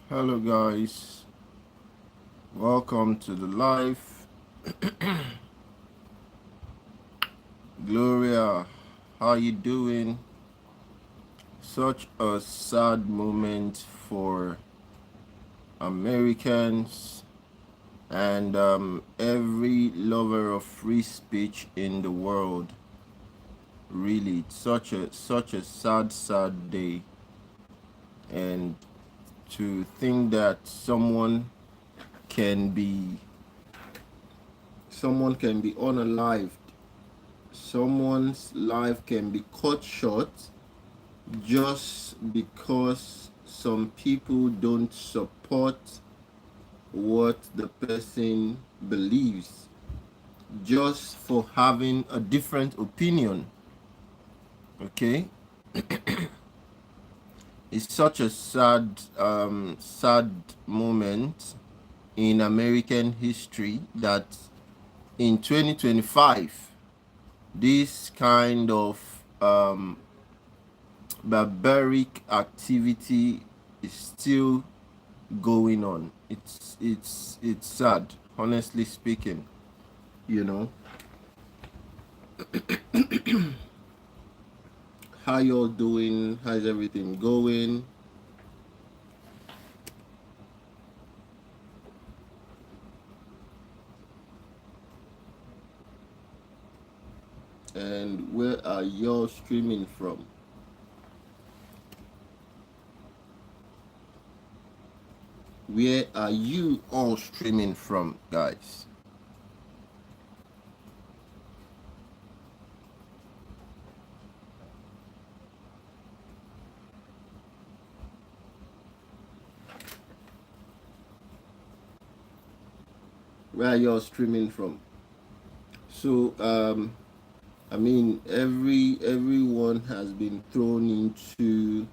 Hello guys, welcome to the live. Gloria, how you doing? Such a sad moment for Americans and every lover of free speech in the world. Really, it's such a sad day, and to think that can be someone can be unalived, someone's life can be cut short just because some people don't support what the person believes, just for having a different opinion. Okay, it's such a sad moment in American history that in 2025 this kind of barbaric activity is still going on. It's sad, honestly speaking, you know. How y'all doing? How's everything going? And where are y'all streaming from? Where are you all streaming from, guys? Where are y'all streaming from? So I mean, everyone has been thrown into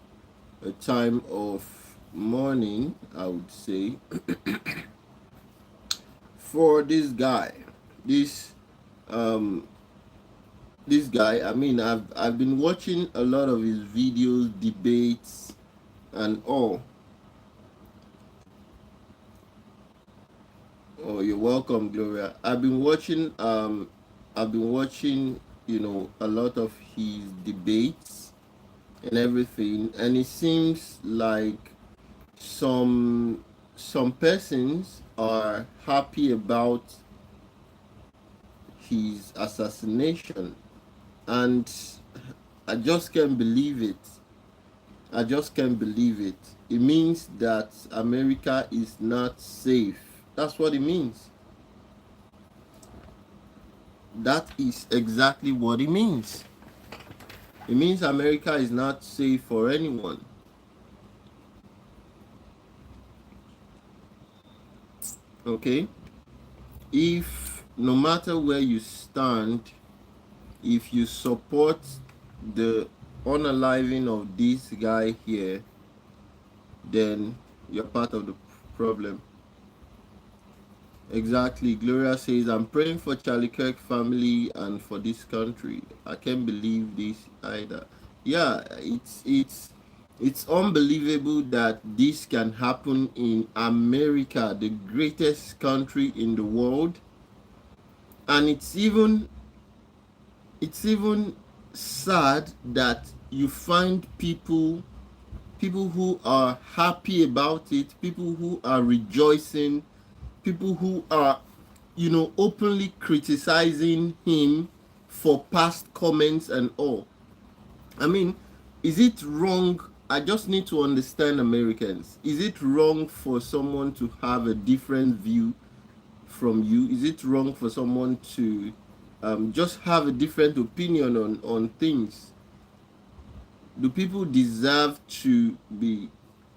a time of mourning, I would say, for this guy. This um this guy, I mean, I've been watching a lot of his videos, debates and all. Oh, you're welcome, Gloria. I've been watching, a lot of his debates and everything, and it seems like some persons are happy about his assassination, and I just can't believe it. I just can't believe it. It means that America is not safe. That's what it means. That is exactly what it means. It means America is not safe for anyone. Okay? If no matter where you stand, if you support the unaliving of this guy here, then you're part of the problem. Exactly. Gloria says, I'm praying for Charlie Kirk family and for this country. I can't believe this either. Yeah, it's unbelievable that this can happen in America, the greatest country in the world. And it's even sad that you find people who are happy about it, people who are rejoicing, people who are, openly criticizing him for past comments and all. I mean, is it wrong? I just need to understand Americans. Is it wrong for someone to have a different view from you? Is it wrong for someone to just have a different opinion on things? Do people deserve to be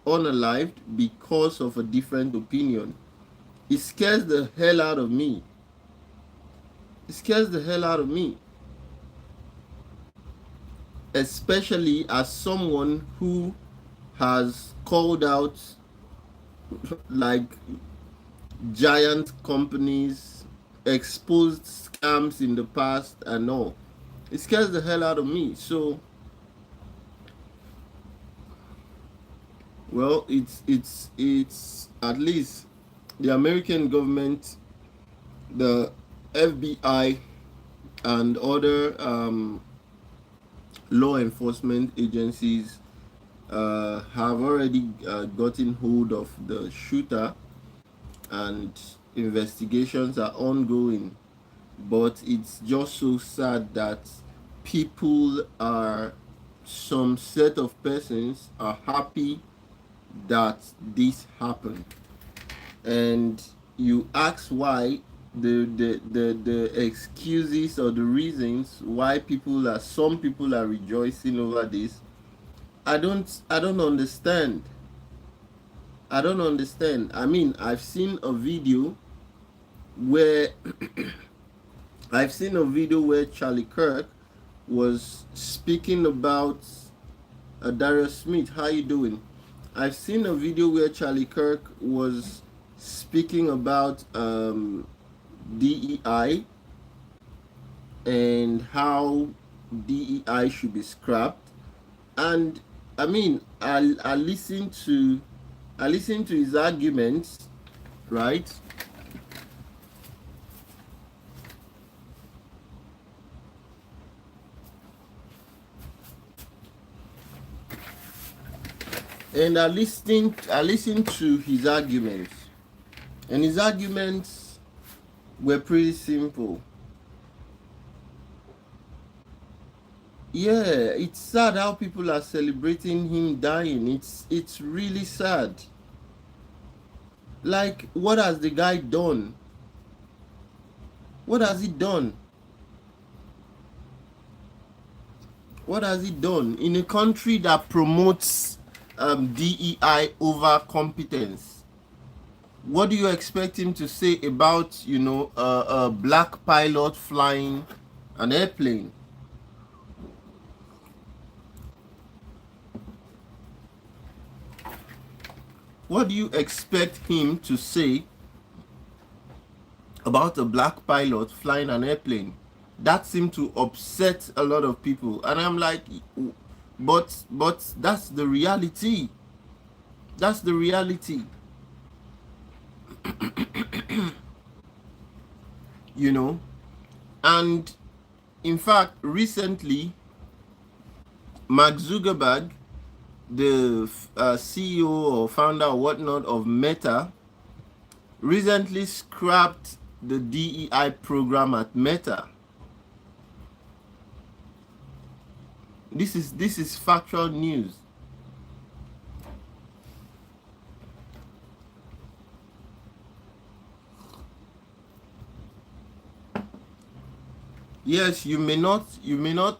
unalived because of a different opinion? It scares the hell out of me. It scares the hell out of me. Especially as someone who has called out like giant companies, exposed scams in the past and all. It scares the hell out of me. So, well, it's at least the American government, the FBI, and other law enforcement agencies have already gotten hold of the shooter, and investigations are ongoing. But it's just so sad that people are, some set of persons are happy that this happened. And you ask why, the excuses or the reasons why some people are rejoicing over this. I don't understand. I don't understand. I mean, where I've seen a video where Charlie Kirk was speaking about Darius Smith. How you doing? I've seen a video where Charlie Kirk was speaking about DEI and how DEI should be scrapped. And I mean, I listened to his arguments, right? And I listened to his arguments, and his arguments were pretty simple. Yeah, it's sad how people are celebrating him dying. It's really sad. Like, what has the guy done? What has he done? What has he done in a country that promotes DEI over competence? What do you expect him to say about, a black pilot flying an airplane? What do you expect him to say about a black pilot flying an airplane? That seemed to upset a lot of people, and I'm like, but that's the reality. That's the reality. you know and in fact, recently, Mark Zuckerberg, the CEO or founder or whatnot of Meta, recently scrapped the DEI program at Meta. This is factual news. Yes, you may not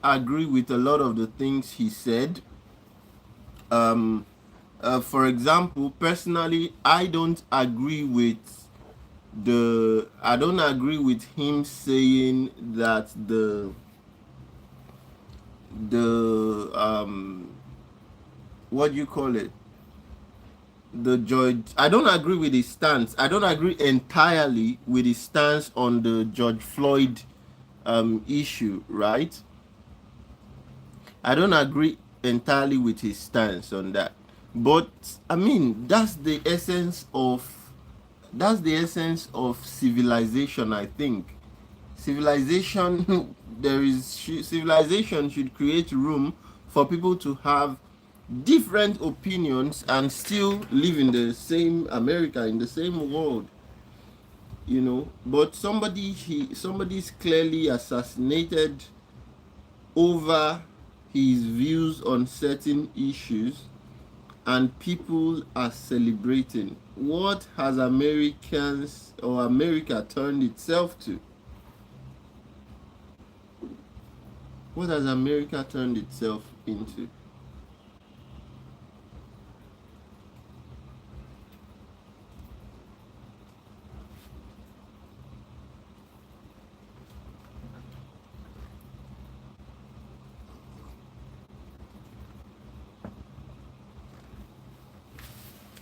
agree with a lot of the things he said. For example, personally, I don't agree with him saying that the what do you call it, the George I don't agree with his stance. I don't agree entirely with his stance on the George Floyd issue, right? I don't agree entirely with his stance on that. But I mean, that's the essence of civilization, I think. Civilization civilization should create room for people to have different opinions and still live in the same America, in the same world. But somebody's clearly assassinated over his views on certain issues, and people are celebrating. What has America turned itself to? What has America turned itself into?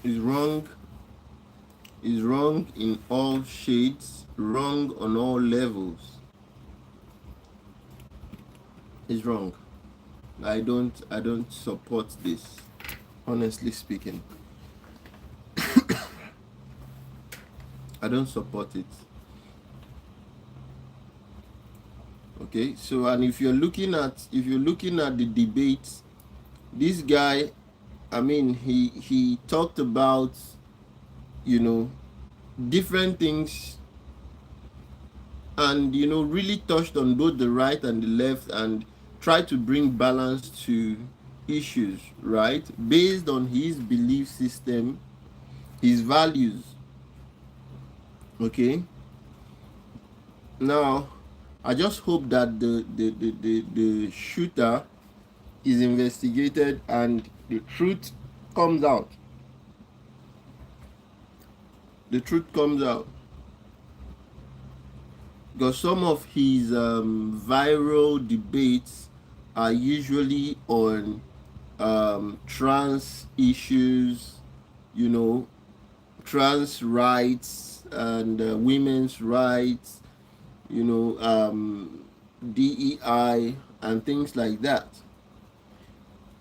Is wrong, is wrong in all shades, wrong on all levels. Is wrong. I don't support this. Honestly speaking, I don't support it. Okay, so and if you're looking at the debates, this guy, I mean, he talked about, you know, different things, and really touched on both the right and the left, and tried to bring balance to issues, right, based on his belief system, his values. Okay, now I just hope that the shooter is investigated and the truth comes out. The truth comes out, because some of his viral debates are usually on trans issues, you know, trans rights and women's rights, DEI and things like that.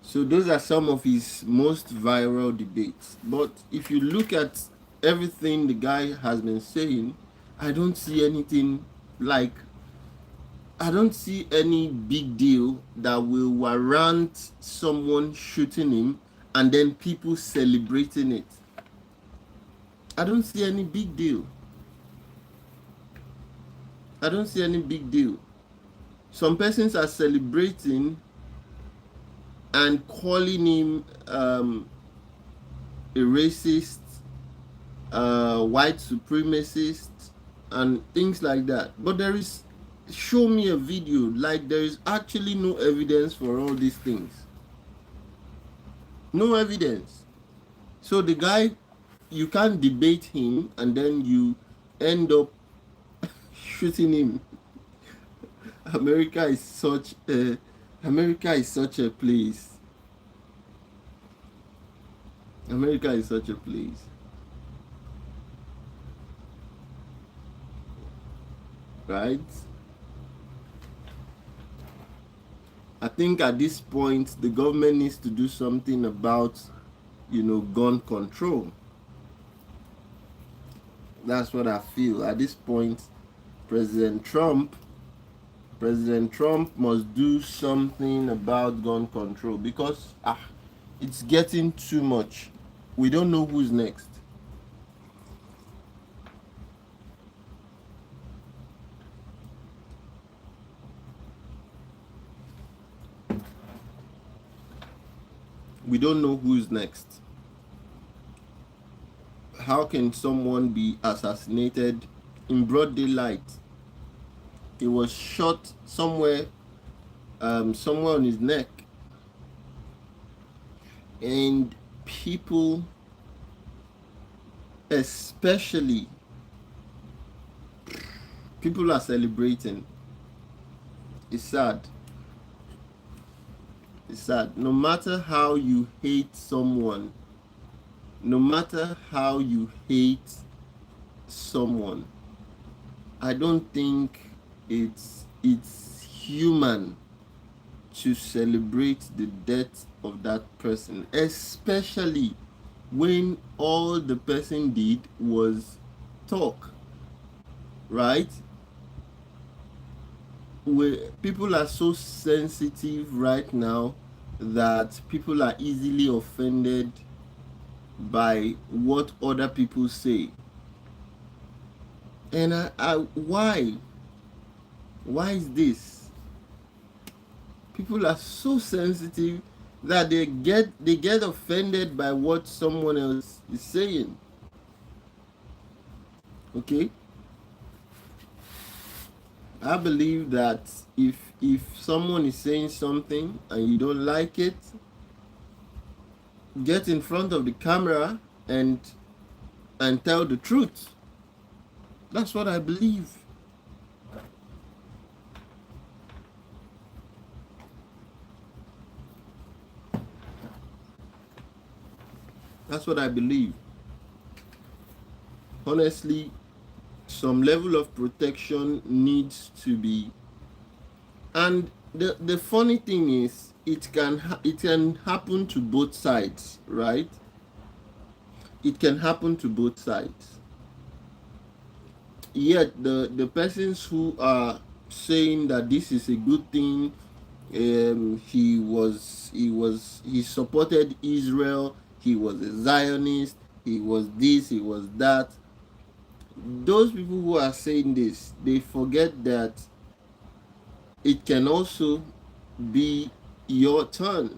So those are some of his most viral debates. But if you look at everything the guy has been saying, I don't see anything like, I don't see any big deal that will warrant someone shooting him and then people celebrating it. I don't see any big deal. I don't see any big deal. Some persons are celebrating and calling him a racist, white supremacist, and things like that. But show me a video. Like, there is actually no evidence for all these things. No evidence. So the guy, you can't debate him and then you end up shooting him. America is such a place. America is such a place. Right? I think at this point the government needs to do something about, gun control. That's what I feel. At this point, President Trump must do something about gun control, because it's getting too much. We don't know who's next. We don't know who's next. How can someone be assassinated in broad daylight? He was shot somewhere on his neck, and people, especially people, are celebrating. It's sad. It's sad. No matter how you hate someone, I don't think it's human to celebrate the death of that person, especially when all the person did was talk, right? Where people are so sensitive right now that people are easily offended by what other people say. And why is this? People are so sensitive that they get offended by what someone else is saying. Okay, I believe that if someone is saying something and you don't like it, get in front of the camera and tell the truth. That's what I believe. That's what I believe. Honestly, some level of protection needs to be. And the funny thing is, it can happen to both sides, right? It can happen to both sides. Yet the persons who are saying that this is a good thing, he supported Israel, he was a Zionist, he was this, he was that. Those people who are saying this, they forget that it can also be your turn.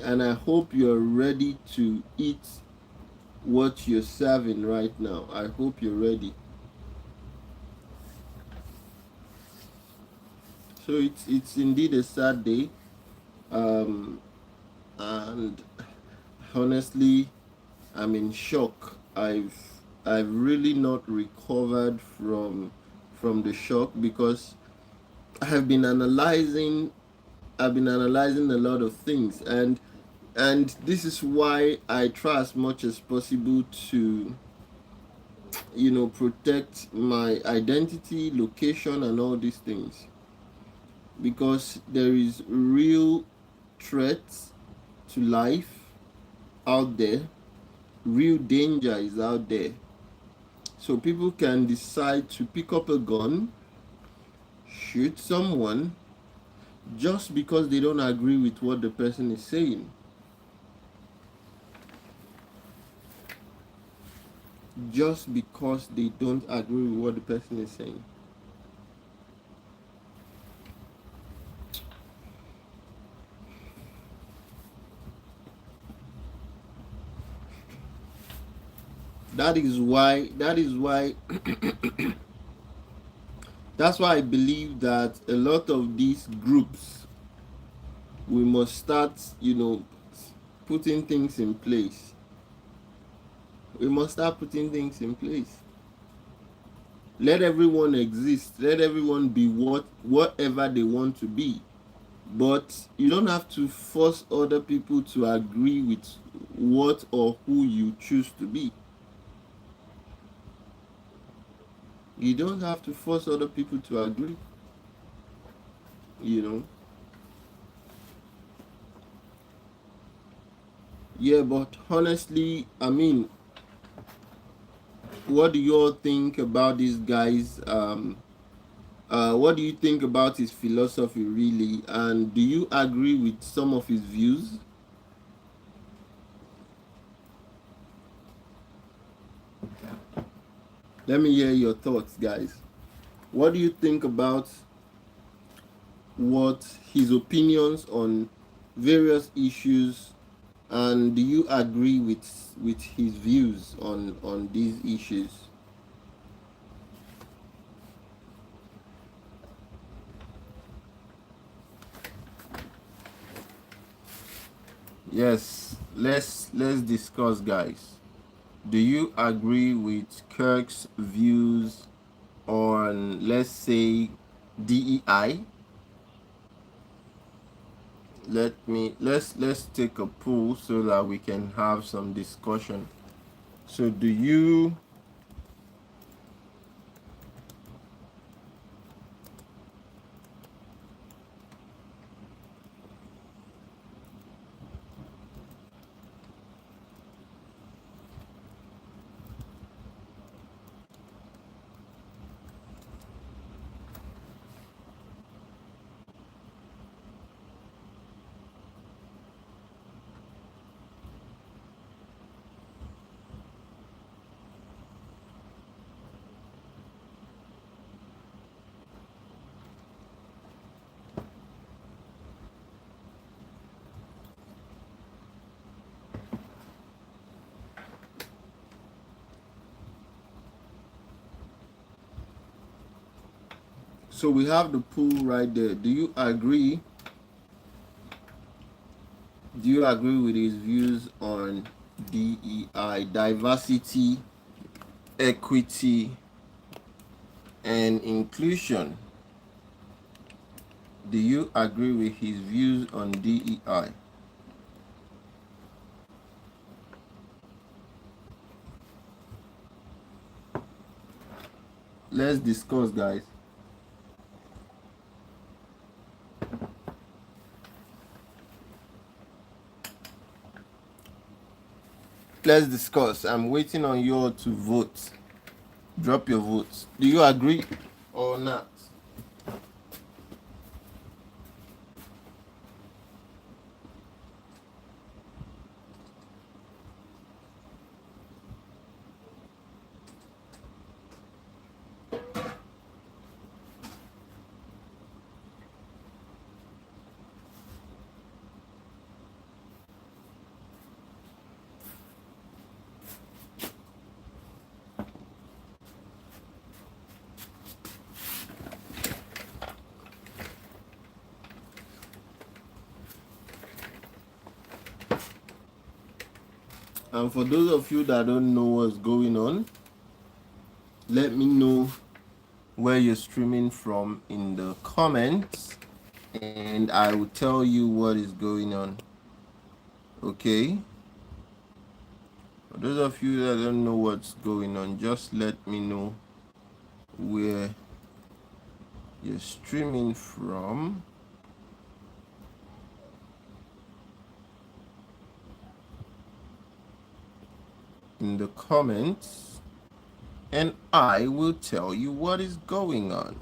And I hope you're ready to eat what you're serving right now. I hope you're ready. So it's indeed a sad day, um, and honestly, I'm in shock. I've really not recovered from the shock because I've been analyzing I've been analyzing a lot of things, and this is why I try as much as possible to protect my identity, location, and all these things, because there is real threats to life out there. Real danger is out there. So people can decide to pick up a gun, shoot someone, just because they don't agree with what the person is saying. Just because they don't agree with what the person is saying. That is why that's why I believe that a lot of these groups, we must start, putting things in place. We must start putting things in place. Let everyone exist. Let everyone be whatever they want to be. But you don't have to force other people to agree with what or who you choose to be. You don't have to force other people to agree. You know. Yeah, but honestly, I mean, what do you all think about these guys? What do you think about his philosophy, really? And do you agree with some of his views? Let me hear your thoughts, guys. What do you think about what his opinions on various issues, and do you agree with his views on these issues? Yes, let's discuss, guys. Do you agree with Kirk's views on, let's say, DEI? Let's take a poll so that we can have some discussion. So do you So we have the poll right there. Do you agree? Do you agree with his views on DEI, diversity, equity, and inclusion? Do you agree with his views on DEI? Let's discuss, guys. Let's discuss. I'm waiting on you all to vote. Drop your votes. Do you agree or not? And for those of you that don't know what's going on, let me know where you're streaming from in the comments, and I will tell you what is going on. Okay? For those of you that don't know what's going on, just let me know where you're streaming from in the comments, and I will tell you what is going on.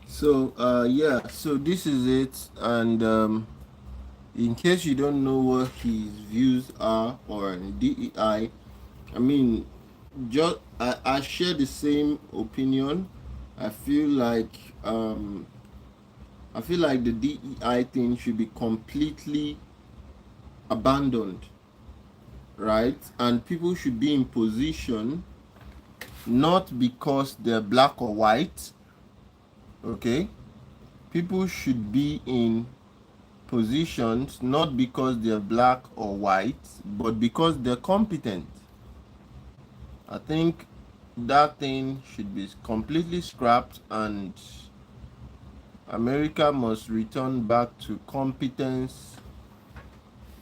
So yeah, so this is it, and in case you don't know what his views are on DEI, I mean, just I share the same opinion. I feel like um, I feel like the DEI thing should be completely abandoned, right? And people should be in position not because they're black or white, okay? People should be in positions not because they're black or white, but because they're competent. I think that thing should be completely scrapped, and America must return back to competence.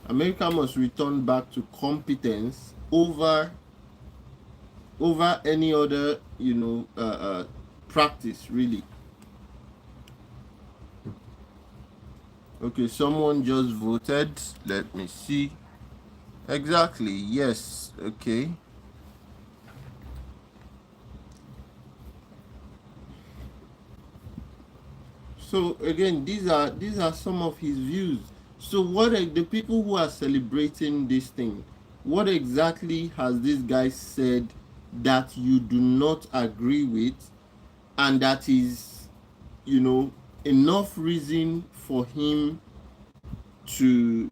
America must return back to competence over any other, practice, really. Okay, someone just voted. Let me see. Exactly. Yes. Okay. So again, these are some of his views. So what are the people who are celebrating this thing? What exactly has this guy said that you do not agree with, and that is, enough reason for him to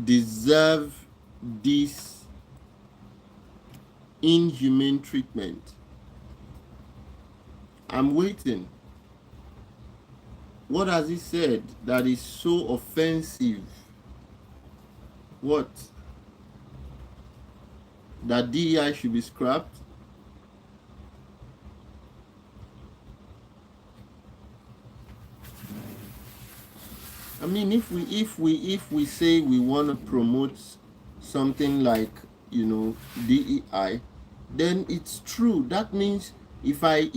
deserve this inhumane treatment? I'm waiting. What has he said that is so offensive? What? That DEI should be scrapped? I mean, if we say we want to promote something like, DEI, then it's true. That means if I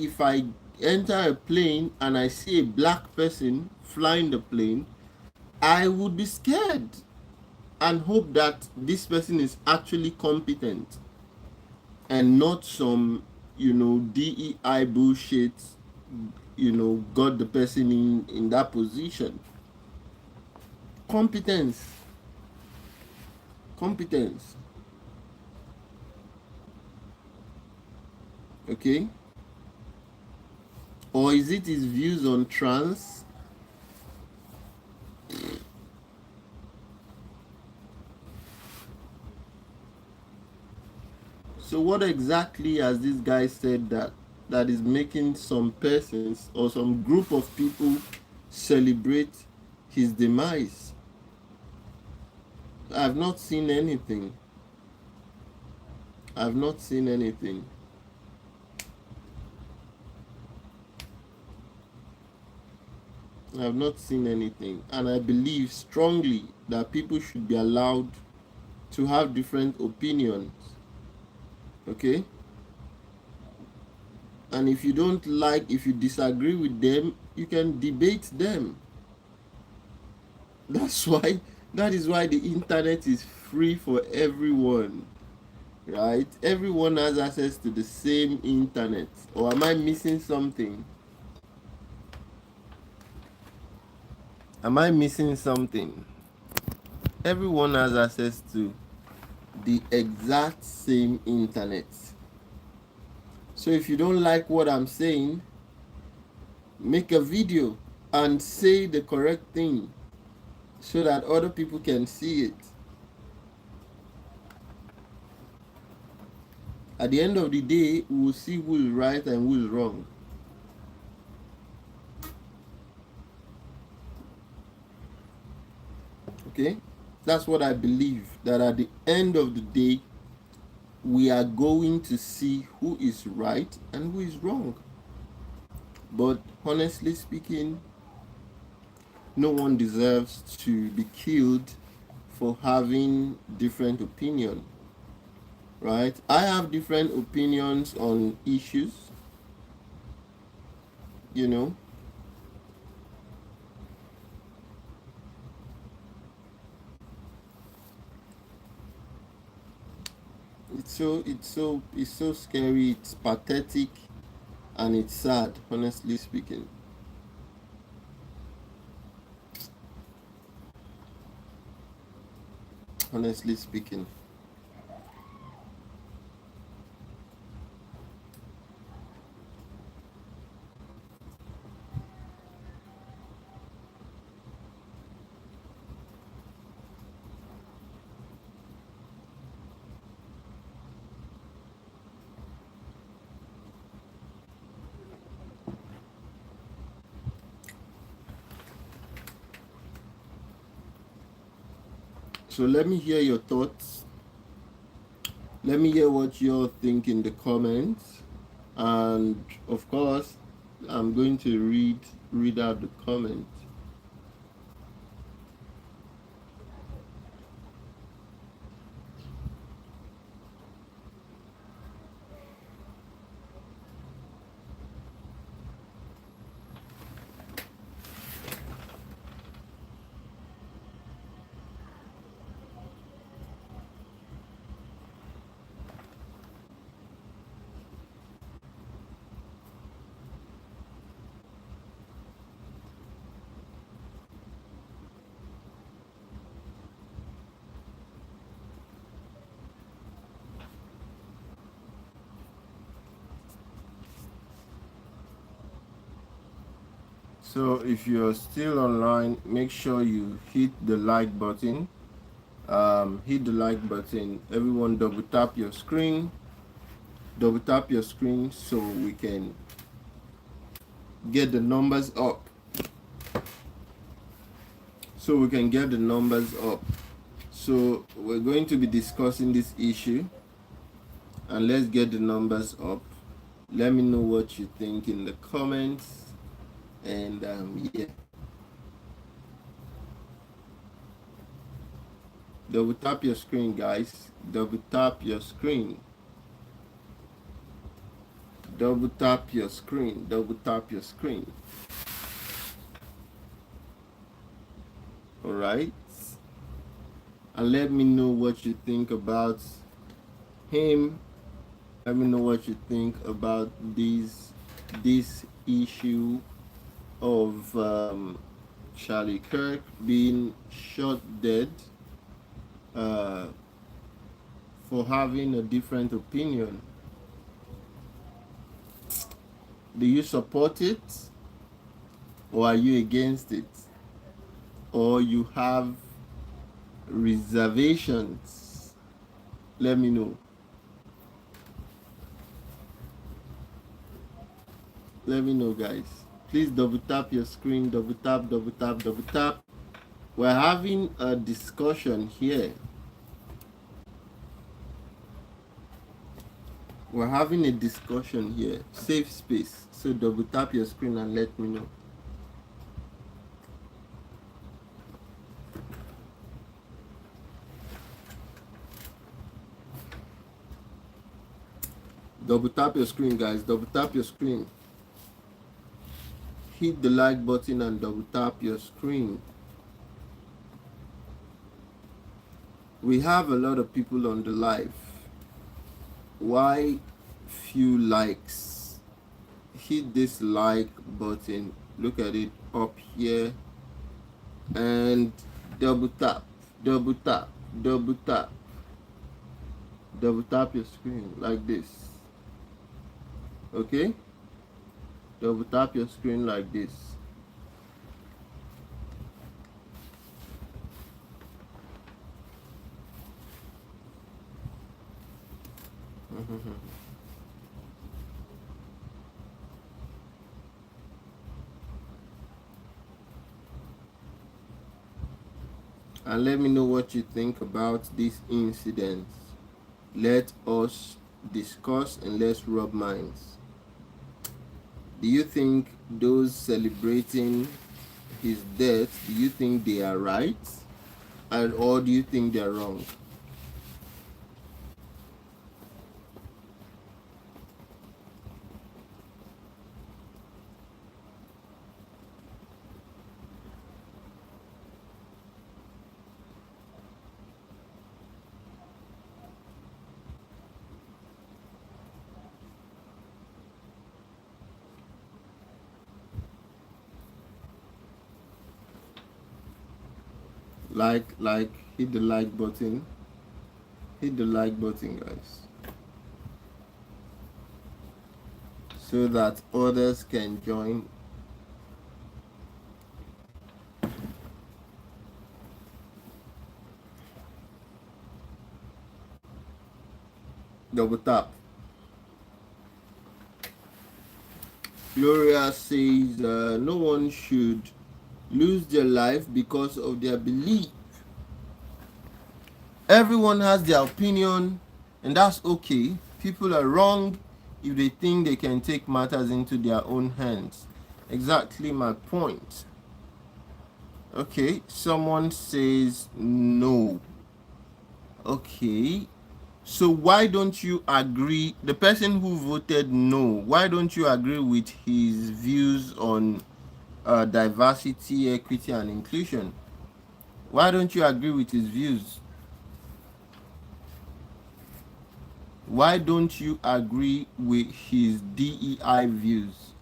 enter a plane and I see a black person flying the plane, I would be scared and hope that this person is actually competent and not some, DEI bullshit, got the person in that position. Competence. Competence. Okay? Or is it his views on trans? So what exactly has this guy said that is making some persons or some group of people celebrate his demise? I've not seen anything. I've not seen anything. I've not seen anything. And I believe strongly that people should be allowed to have different opinions. Okay? And if you don't like, if you disagree with them, you can debate them. That's why, that is why the internet is free for everyone, right? Everyone has access to the same internet. Or am I missing something? Am I missing something? Everyone has access to the exact same internet. So if you don't like what I'm saying, make a video and say the correct thing so that other people can see it. At the end of the day, we will see who is right and who is wrong. Okay? That's what I believe. That at the end of the day, we are going to see who is right and who is wrong. But honestly speaking, no one deserves to be killed for having different opinion, right? I have different opinions on issues, you know. It's so scary, it's pathetic, and it's sad, honestly speaking. Honestly speaking. So let me hear your thoughts. Let me hear what you think in the comments. And of course, I'm going to read out the comments. So if you're still online, make sure you hit the like button. Hit the like button. Everyone double tap your screen. Double tap your screen so we can get the numbers up. So we can get the numbers up. So we're going to be discussing this issue, and let's get the numbers up. Let me know what you think in the comments, and yeah. Double tap your screen, guys. Double tap your screen. Double tap your screen. Double tap your screen. All right. And let me know what you think about him. Let me know what you think about this issue of Charlie Kirk being shot dead uh, for having a different opinion. Do you support it, or are you against it, or you have reservations? Let me know. Let me know, guys. Please double tap your screen. Double tap, double tap, double tap. We're having a discussion here. We're having a discussion here. Safe space. So double tap your screen and let me know. Double tap your screen, guys. Double tap your screen. Hit the like button and double tap your screen. We have a lot of people on the live. Why few likes? Hit this like button. Look at it up here. And double tap. Double tap. Double tap. Double tap your screen like this. Okay? Double tap your screen like this. And let me know what you think about this incident. Let us discuss and let's rub minds. Do you think those celebrating his death, do you think they are right? Or do you think they're wrong? Hit the like button. Hit the like button, guys, so that others can join. Double tap. Gloria says no one should lose their life because of their belief. Everyone has their opinion, and that's okay. People are wrong if they think they can take matters into their own hands. Exactly my point. Okay, someone says no. Okay, so why don't you agree? The person who voted no, why don't you agree with his views on diversity, equity, and inclusion? Why don't you agree with his views? Why don't you agree with his DEI views?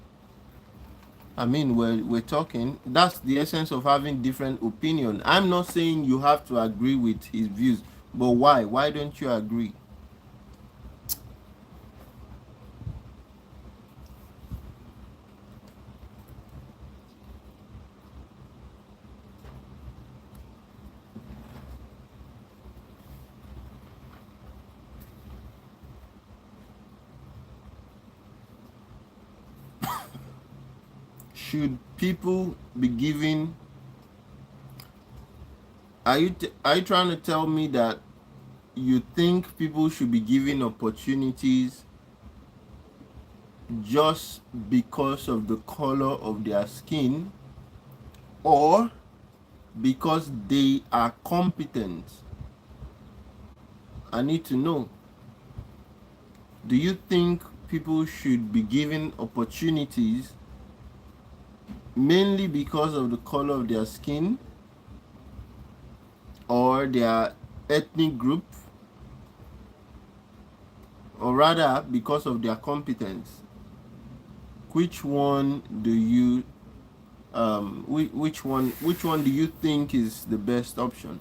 I mean, we're talking. That's the essence of having different opinion. I'm not saying you have to agree with his views, but why? Why don't you agree? Should people be given? Are you trying to tell me that you think people should be given opportunities just because of the color of their skin, or because they are competent? I need to know. Do you think people should be given opportunities mainly because of the color of their skin or their ethnic group, or rather because of their competence? Which one do you which one do you think is the best option?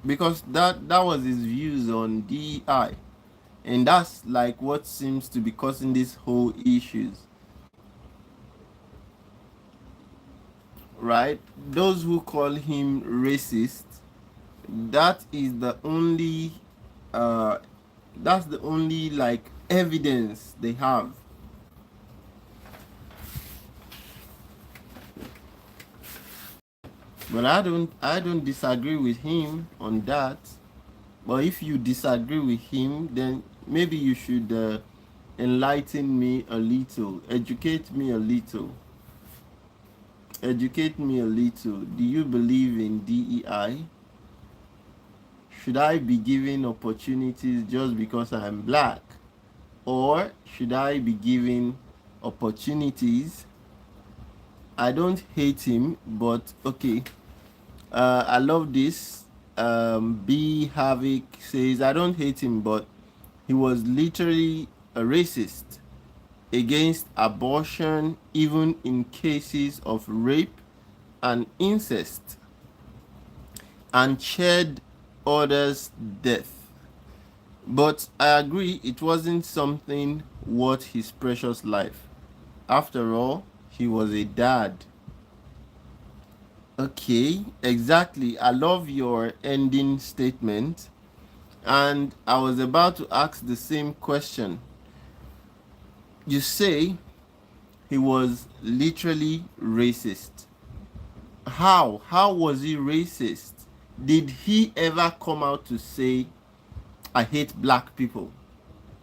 Because that was his views on DEI, and that's like what seems to be causing these whole issues, right? Those who call him racist, that is the only uh that's the only like evidence they have. But I don't disagree with him on that. But if you disagree with him, then maybe you should enlighten me a little, educate me a little. Educate me a little. Do you believe in DEI? Should I be given opportunities just because I'm black? Or should I be given opportunities? I don't hate him, but okay. I love this. B Havoc says, I don't hate him, but he was literally a racist against abortion, even in cases of rape and incest, and cheered others' death. But I agree, it wasn't something worth his precious life. After all, he was a dad. Okay, exactly. I love your ending statement. And I was about to ask the same question. You say he was literally racist. How? How was he racist? Did he ever come out to say, I hate black people,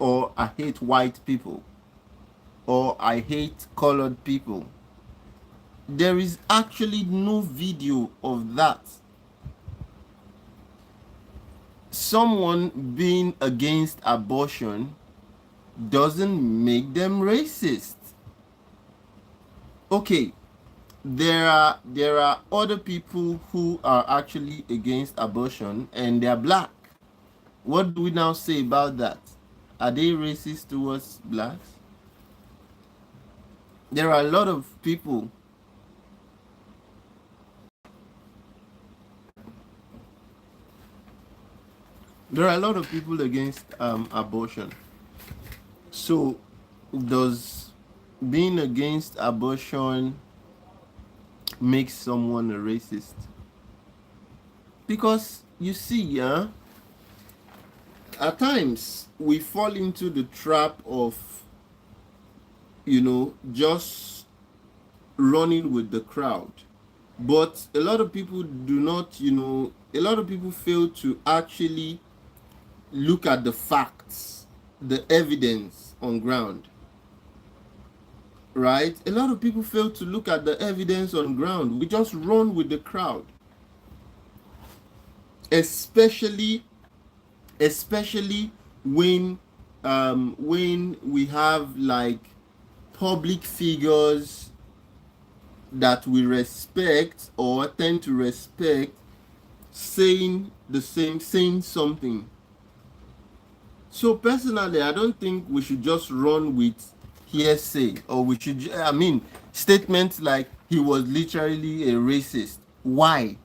or I hate white people, or I hate colored people? There is actually no video of that. Someone being against abortion doesn't make them racist. Okay, there are other people who are actually against abortion and they're black. What do we now say about that? Are they racist towards blacks? There are a lot of people. There are a lot of people against abortion. So, does being against abortion make someone a racist? Because you see, yeah, at times we fall into the trap of, just running with the crowd. But a lot of people do not, a lot of people fail to actually look at the facts, the evidence on ground. Right? A lot of people fail to look at the evidence on ground. We just run with the crowd. Especially when we have like public figures that we respect or tend to respect saying something. So personally, I don't think we should just run with hearsay, or we should, statements like he was literally a racist. Why?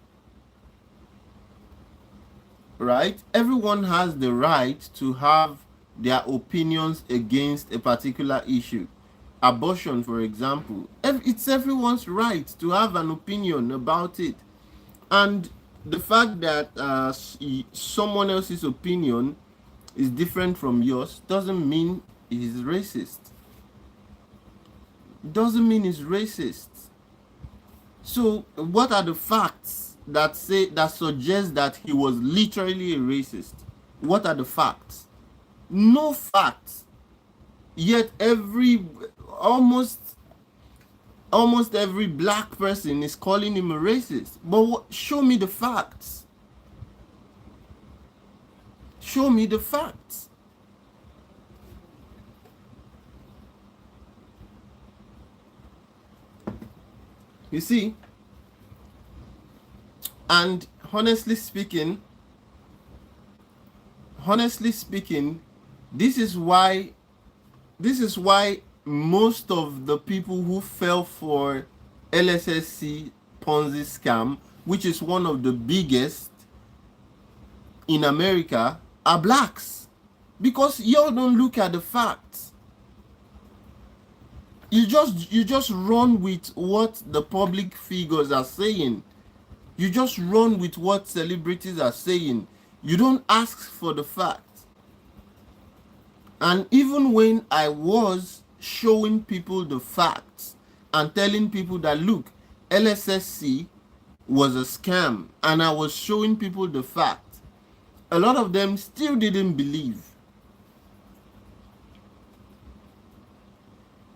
Right? Everyone has the right to have their opinions against a particular issue. Abortion, for example, it's everyone's right to have an opinion about it. And the fact that someone else's opinion is different from yours doesn't mean he's racist. Doesn't mean he's racist. So what are the facts that suggest that he was literally a racist? What are the facts? No facts. Yet almost almost every black person is calling him a racist. But show me the facts. Show me the facts. You see? And honestly speaking, this is why most of the people who fell for LSSC Ponzi scam, which is one of the biggest in America, are blacks. Because y'all don't look at the facts. You just run with what the public figures are saying. You just run with what celebrities are saying. You don't ask for the facts. And even when I was showing people the facts and telling people that, look, LSSC was a scam, and I was showing people the facts, a lot of them still didn't believe.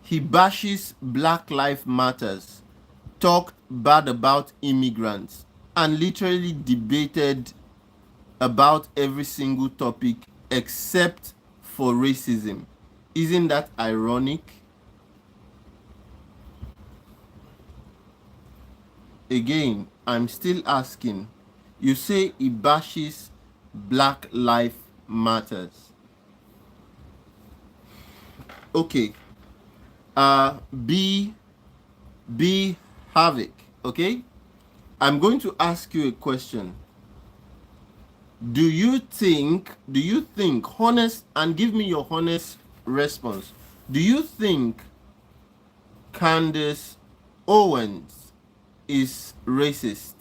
He bashes Black Lives Matters, talked bad about immigrants, and literally debated about every single topic except for racism. Isn't that ironic? Again, I'm still asking. You say he bashes Black Lives Matters. Okay. Be Havoc. Okay? I'm going to ask you a question. Do you think, honest, and give me your honest response. Do you think Candace Owens is racist?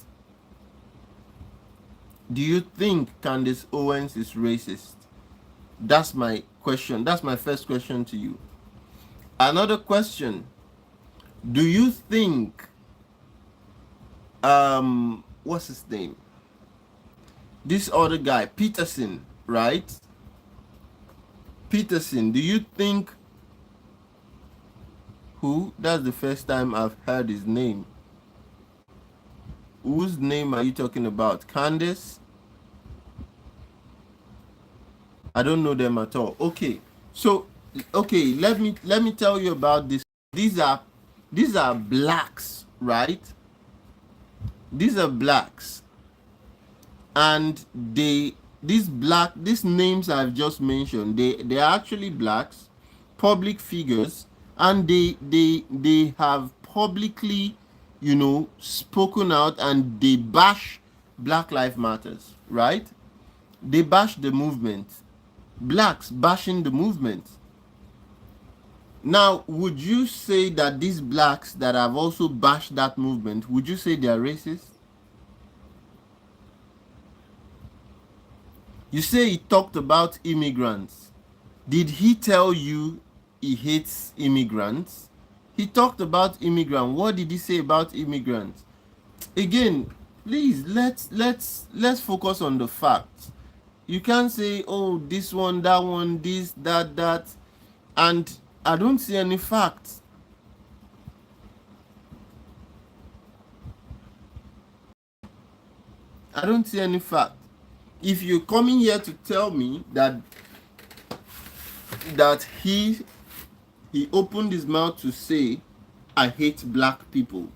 Do you think Candace Owens is racist? That's my question. That's my first question to you. Another question. Do you think what's his name? This other guy, Peterson, right? Peterson, do you think who? That's the first time I've heard his name. Whose name are you talking about? Candace? I don't know them at all. Okay. So, okay, let me tell you about this. These are blacks, right? These are blacks. And these names I've just mentioned, they are actually blacks, public figures, and they have publicly, spoken out, and they bash Black Lives Matters, right? They bash the movement. Blacks bashing the movement. Now, would you say that these blacks that have also bashed that movement, would you say they are racist? You say he talked about immigrants. Did he tell you he hates immigrants? He talked about immigrants. What did he say about immigrants? Again, please let's focus on the facts. You can't say, oh, this one, that one, this, that, and I don't see any facts. I don't see any fact. If you're coming here to tell me that he opened his mouth to say, I hate black people,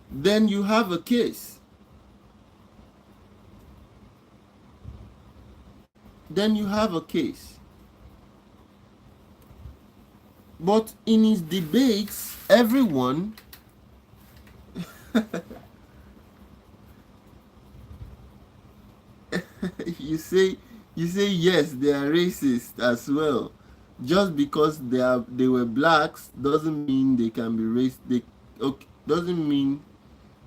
then you have a case. But in his debates, everyone you say yes, they are racist as well. Just because they were blacks doesn't mean they can be doesn't mean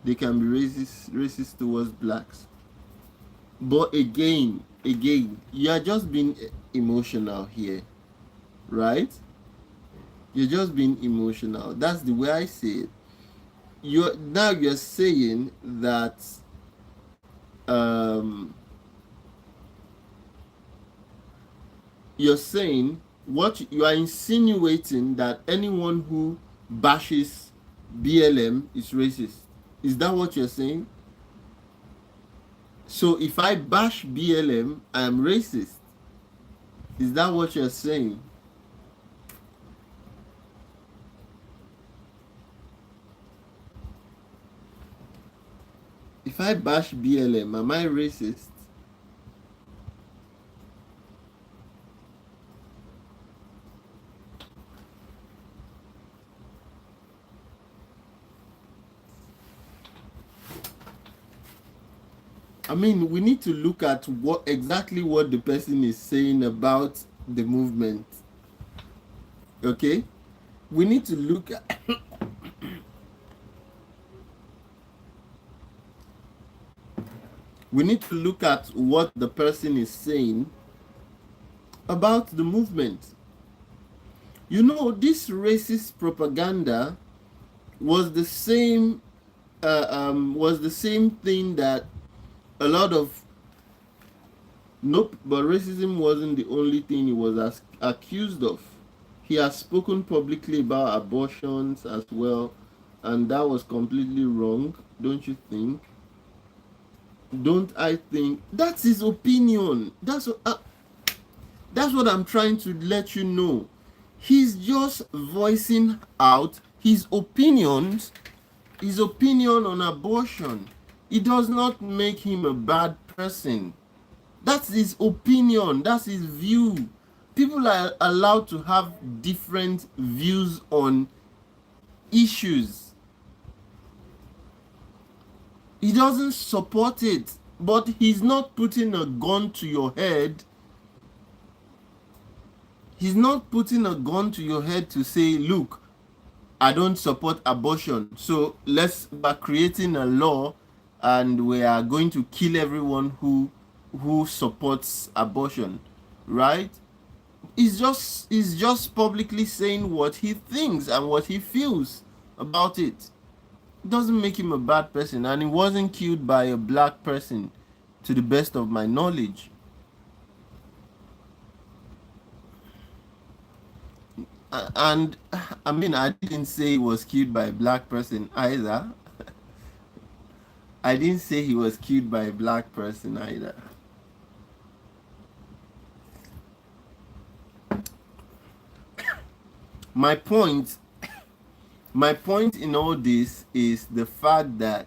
they can be racist towards blacks. But again, you are just being emotional here, right? You're just being emotional. That's the way I see it. You're saying that you're saying what you are insinuating, that anyone who bashes BLM is racist. Is that what you're saying? So if I bash BLM, I am racist. Is that what you're saying? If I bash BLM, am I racist? I mean, we need to look at what exactly what the person is saying about the movement. Okay? We need to look at we need to look at what the person is saying about the movement. You know, this racist propaganda was the same thing that a lot of nope, but racism wasn't the only thing he was accused of. He has spoken publicly about abortions as well, and that was completely wrong, don't you think? Don't I think that's his opinion? That's what I'm trying to let you know. He's just voicing out his opinion on abortion. It does not make him a bad person. That's his opinion, that's his view. People are allowed to have different views on issues. He doesn't support it, but he's not putting a gun to your head. He's not putting a gun to your head to say, look, I don't support abortion, so we're creating a law and we are going to kill everyone who supports abortion, right? He's just publicly saying what he thinks and what he feels about it. It doesn't make him a bad person, and he wasn't killed by a black person, to the best of my knowledge. And I mean, I didn't say he was killed by a black person either. I didn't say he was killed by a black person either. My point, my point in all this is the fact that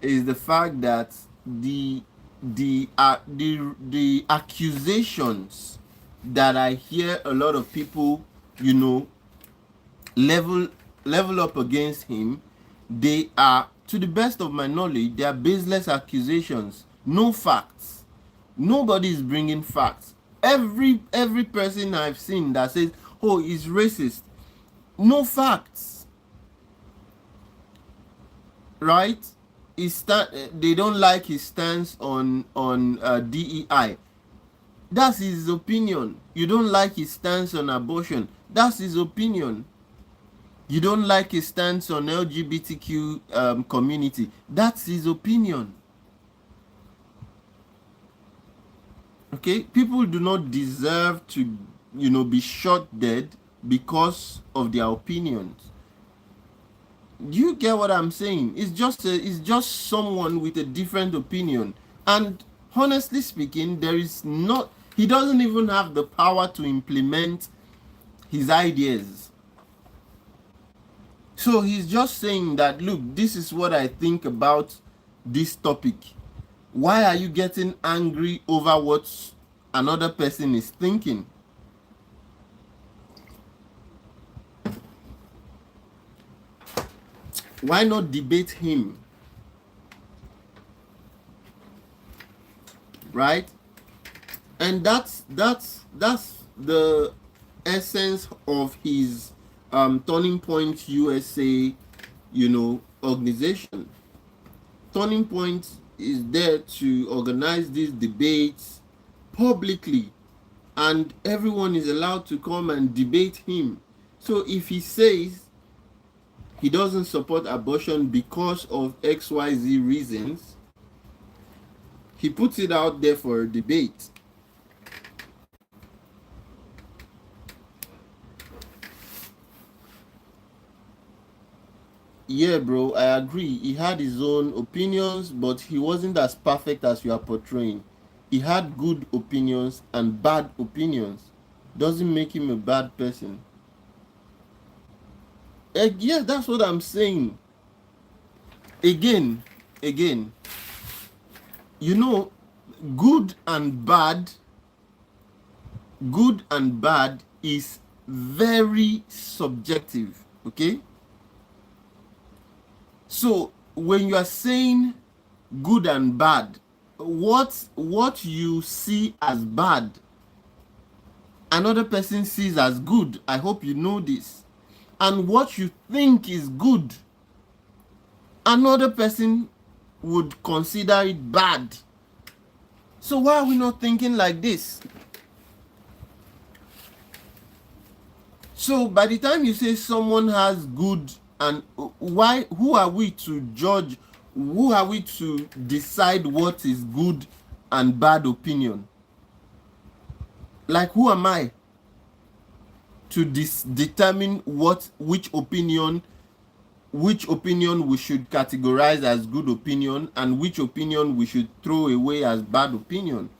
the accusations that I hear a lot of people, you know, level up against him, they are, to the best of my knowledge, they are baseless accusations. No facts. Nobody is bringing facts. Every person I've seen that says, oh, he's racist, no facts, right? They don't like his stance on DEI. That's his opinion. You don't like his stance on abortion. That's his opinion. You don't like his stance on LGBTQ community. That's his opinion. Okay, people do not deserve to, be shot dead because of their opinions. Do you get what I'm saying? It's just someone with a different opinion, and honestly speaking, he doesn't even have the power to implement his ideas. So he's just saying that, look, this is what I think about this topic. Why are you getting angry over what another person is thinking? Why not debate him? Right? And that's the essence of his Turning Point USA, organization. Turning Point is there to organize these debates publicly, and everyone is allowed to come and debate him. So if he says he doesn't support abortion because of XYZ reasons, he puts it out there for a debate. Yeah, bro, I agree. He had his own opinions, but he wasn't as perfect as you are portraying. He had good opinions and bad opinions. Doesn't make him a bad person. Yes, that's what I'm saying. Again, again, you know, good and bad, good and bad is very subjective. Okay? So when you are saying good and bad, what you see as bad, another person sees as good. I hope you know this. And what you think is good, another person would consider it bad. So why are we not thinking like this? So by the time you say someone has good, and why, who are we to judge? Who are we to decide what is good and bad opinion? Like, who am I to determine which opinion we should categorize as good opinion and which opinion we should throw away as bad opinion?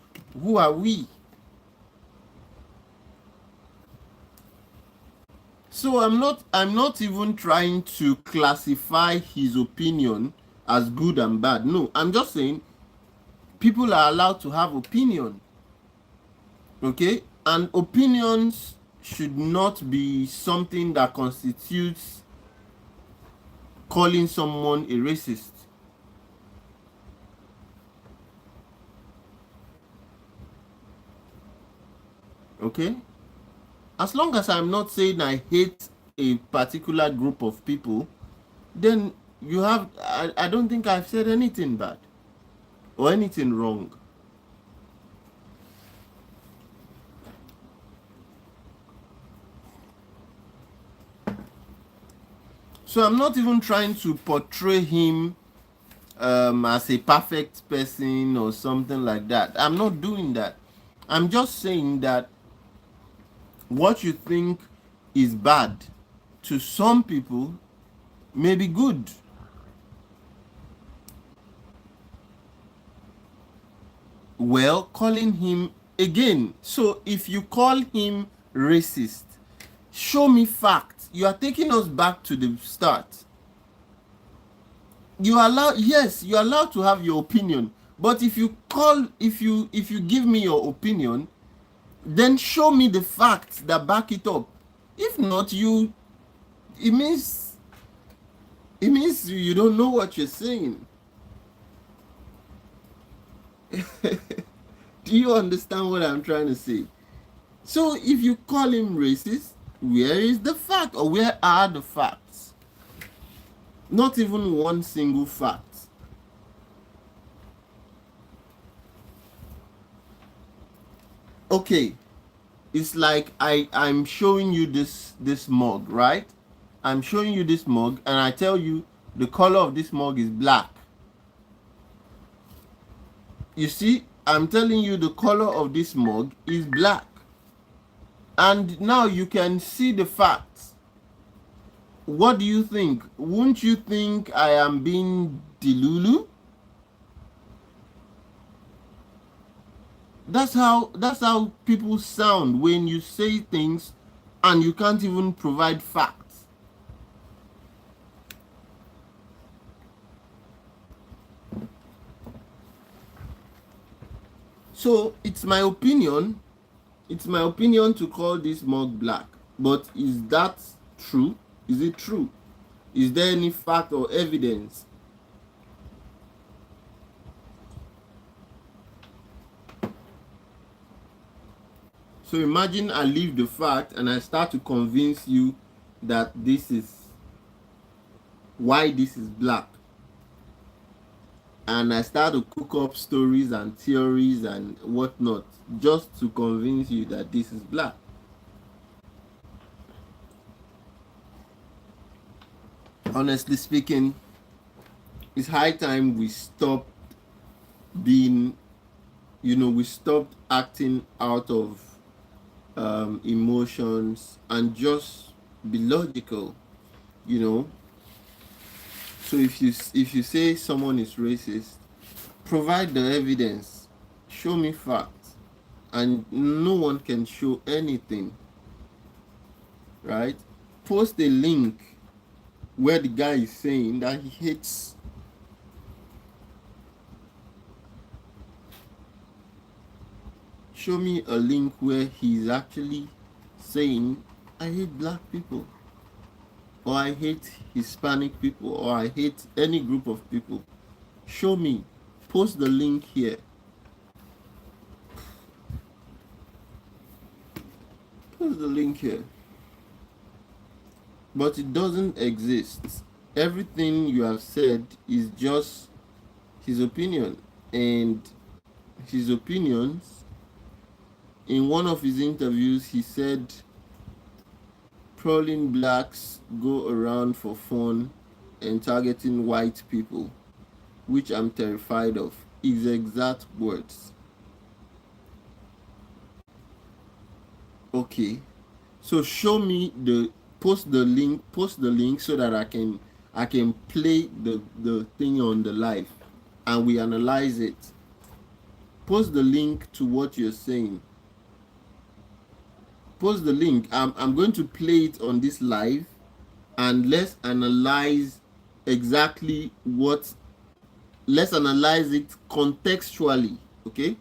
Who are we? So I'm not even trying to classify his opinion as good and bad. No, I'm just saying people are allowed to have opinion. Okay? And opinions should not be something that constitutes calling someone a racist. Okay? As long as I'm not saying I hate a particular group of people, then I don't think I've said anything bad or anything wrong. So I'm not even trying to portray him as a perfect person or something like that. I'm not doing that. I'm just saying that what you think is bad to some people may be good. Well, calling him again. So if you call him racist, show me facts. You are taking us back to the start. You're allowed to have your opinion, but if you give me your opinion, then show me the facts that back it up. If not, it means it means you don't know what you're saying. Do you understand what I'm trying to say? So if you call him racist, where is the fact, or where are the facts? Not even one single fact. Okay, it's like I'm showing you this mug, right? I'm showing you this mug, and I tell you the color of this mug is black. You see, I'm telling you the color of this mug is black, and now you can see the facts. What do you think? Won't you think I am being delulu? That's how people sound when you say things and you can't even provide facts. So it's my opinion. It's my opinion to call this mug black. But is that true? Is it true? Is there any fact or evidence? So imagine I leave the fact and I start to convince you that this is why this is black. And I start to cook up stories and theories and whatnot just to convince you that this is black. Honestly speaking, it's high time we stop being, we stopped acting out of emotions and just be logical. you know So if you say someone is racist, provide the evidence, show me facts, and no one can show anything, right? Post a link where the guy is saying that he hates. Show me a link where he's actually saying, I hate black people, or I hate Hispanic people, or I hate any group of people. Show me. Post the link here. Post the link here. But it doesn't exist. Everything you have said is just his opinion. And his opinions, in one of his interviews, he said prowling blacks go around for fun and targeting white people, which I'm terrified of. His exact words. Okay. So show me the post the link so that I can play the thing on the live and we analyze it. Post the link to what you're saying. Post the link. I'm going to play it on this live and exactly what let's analyze it contextually, okay?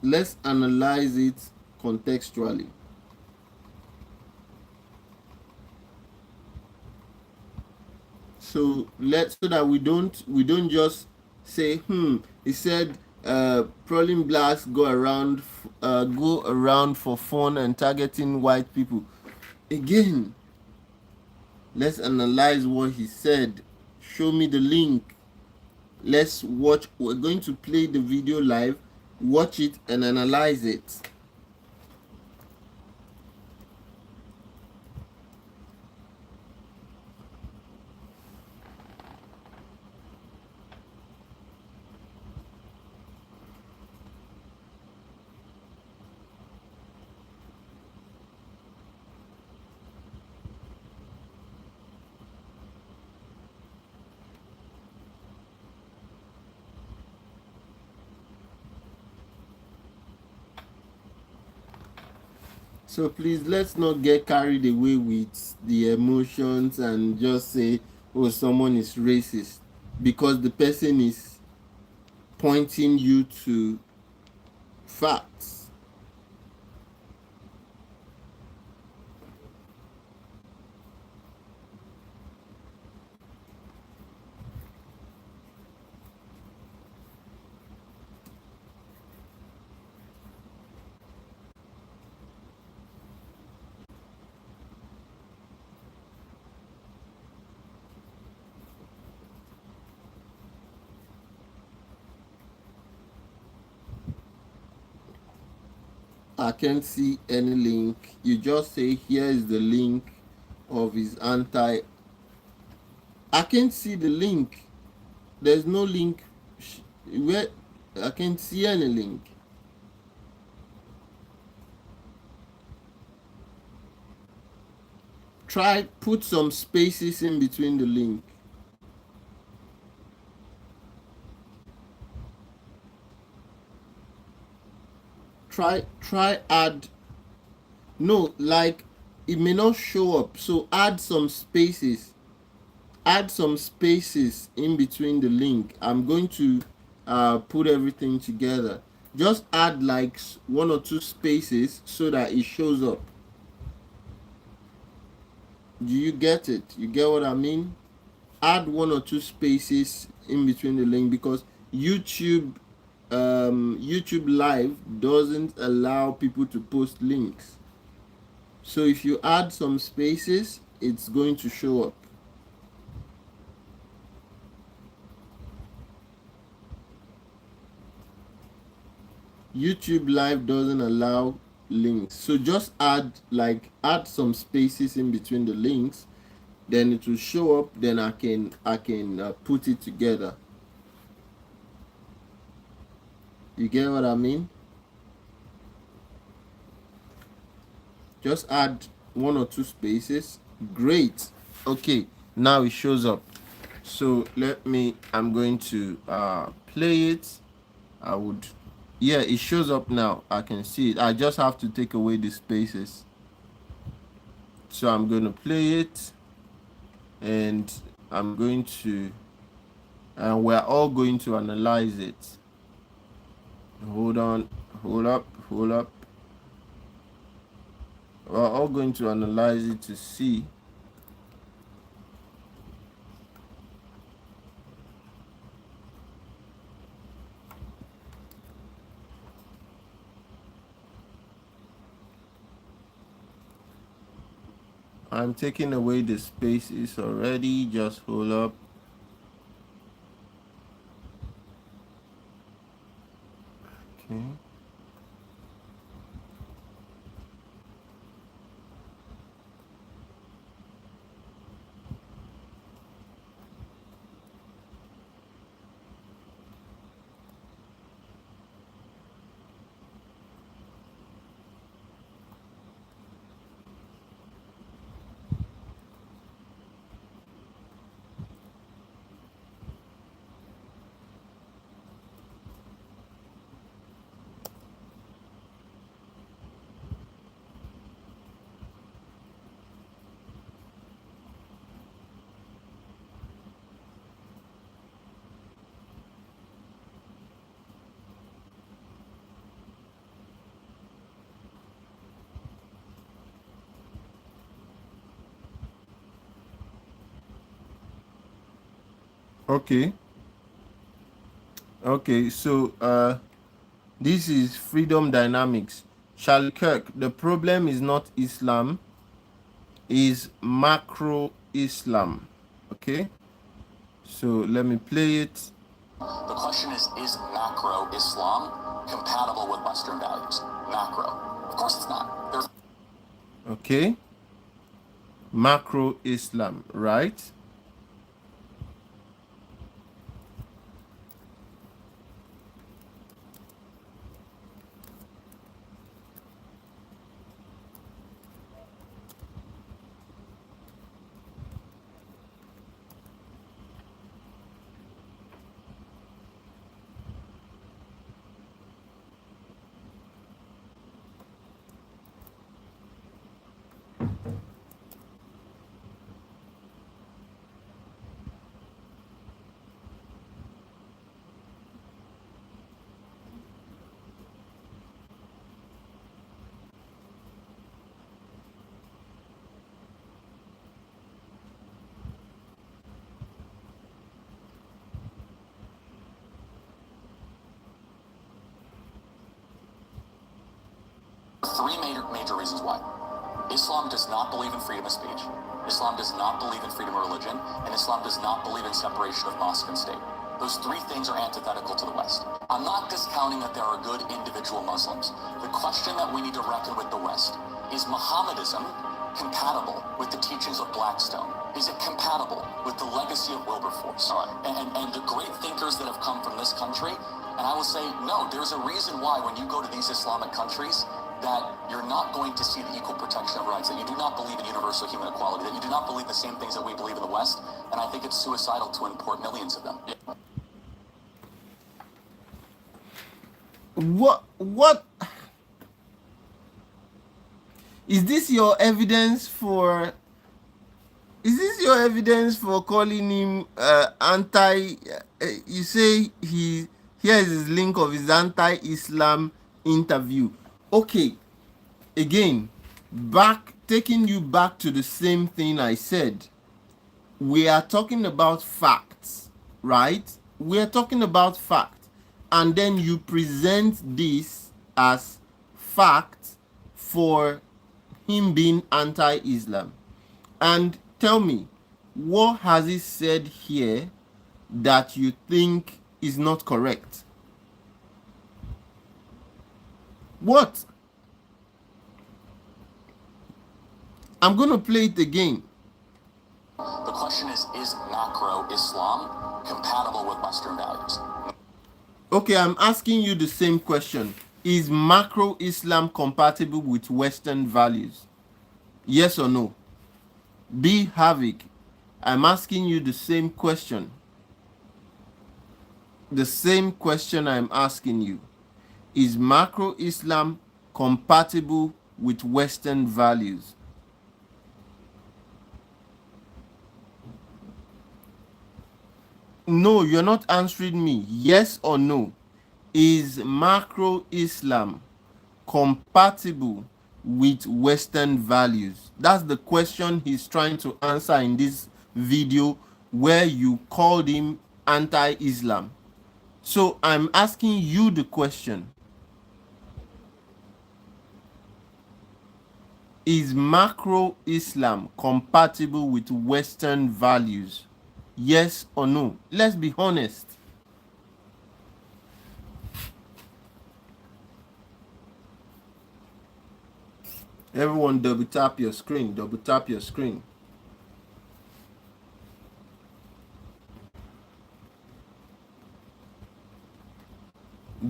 Let's analyze it contextually. So that we don't just say he said prowling blacks go around for fun and targeting white people. Again, let's analyze what he said. Show me the link. Let's watch. We're going to play the video live, watch it and analyze it. So please, let's not get carried away with the emotions and just say, oh, someone is racist because the person is pointing you to facts. I can't see any link. You just say, here is the link of his anti. I can't see the link. There's no link where I can't see any link. Try put some spaces in between the link. Try add. No, like it may not show up. So add some spaces. Add some spaces in between the link. I'm going to put everything together. Just add like one or two spaces so that it shows up. Do you get it? You get what I mean? Add one or two spaces in between the link because YouTube Live doesn't allow people to post links. So if you add some spaces, it's going to show up. YouTube Live doesn't allow links. So just add some spaces in between the links, then it will show up, then I can put it together. You get what I mean? Just add one or two spaces. Great. Okay, now it shows up. So I'm going to play it. I would, yeah, it shows up now. I can see it. I just have to take away the spaces. So I'm going to play it, and I'm going to, and we're all going to analyze it. Hold on, hold up. We're all going to analyze it to see. I'm taking away the spaces already. Just hold up. Okay. Okay. Okay. So this is freedom dynamics. Charlie Kirk. The problem is not Islam, is macro Islam. Okay. So let me play it. The question is macro Islam compatible with Western values? Macro. Of course it's not. There's Okay. Macro Islam, right? three major reasons why. Islam does not believe in freedom of speech. Islam does not believe in freedom of religion, and Islam does not believe in separation of mosque and state. Those three things are antithetical to the West. I'm not discounting that there are good individual Muslims. The question that we need to reckon with the West is Mohammedanism compatible with the teachings of Blackstone? Is it compatible with the legacy of Wilberforce? And the great thinkers that have come from this country? And I will say, no, there's a reason why when you go to these Islamic countries, that you're not going to see the equal protection of rights, that you do not believe in universal human equality, that you do not believe the same things that we believe in the West, and I think it's suicidal to import millions of them. What is this your evidence for? Is this your evidence for calling him anti? You say here is his link of his anti-Islam interview. Okay, again, taking you back to the same thing I said. We are talking about facts, right? We are talking about facts, and then you present this as fact for him being anti-Islam. And tell me, what has he said here that you think is not correct? What? I'm going to play it again. The question is macro Islam compatible with Western values? Okay, I'm asking you the same question. Is macro Islam compatible with Western values? Yes or no? B Havoc, I'm asking you the same question. The same question I'm asking you. Is macro Islam compatible with Western values? No, you're not answering me. Yes or no? Is macro Islam compatible with Western values? That's the question he's trying to answer in this video where you called him anti-Islam. So I'm asking you the question. Is macro Islam compatible with Western values? Yes or no? Let's be honest. Everyone double tap your screen. Double tap your screen.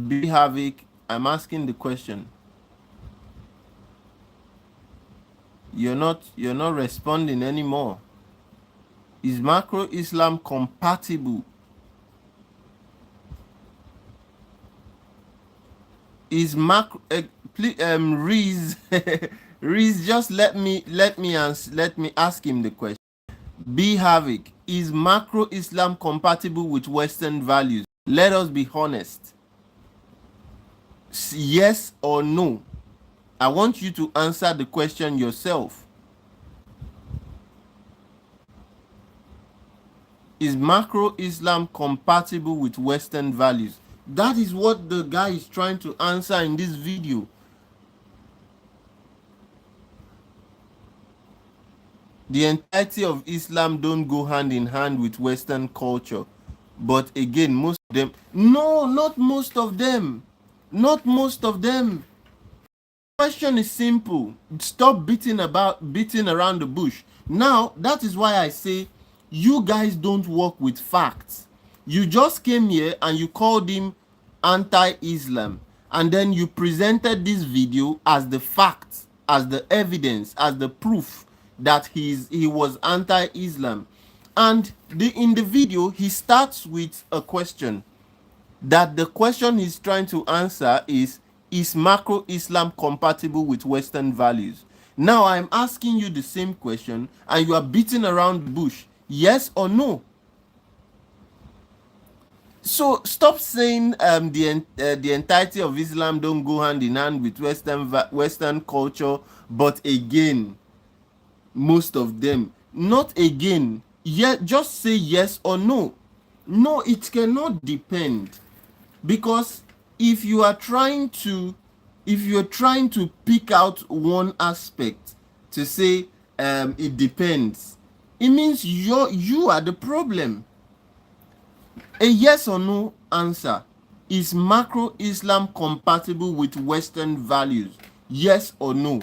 B Havoc, I'm asking the question. You're not responding anymore. Is macro Islam compatible? Is macro please Reese Reese, just let me ask him the question. B Havoc, is macro Islam compatible with Western values? Let us be honest. Yes or no? I want you to answer the question yourself. Is macro Islam compatible with Western values? That is what the guy is trying to answer in this video. The entirety of Islam don't go hand in hand with Western culture. But again, most of them, no, not most of them. Not most of them. Question is simple. Stop beating around the bush. Now, that is why I say you guys don't work with facts. You just came here and you called him anti-Islam, and then you presented this video as the fact, as the evidence, as the proof that he was anti-Islam. And in the video he starts with a question, that the question he's trying to answer is macro Islam compatible with Western values? Now I'm asking you the same question and you are beating around the bush. Yes or no? So stop saying the entirety of Islam don't go hand in hand with Western culture, but again, most of them. Not again. Yet just say yes or no. No, it cannot depend. Because if you are trying to pick out one aspect to say it depends, it means you are the problem. A yes or no answer. Is macro Islam compatible with Western values? Yes or no?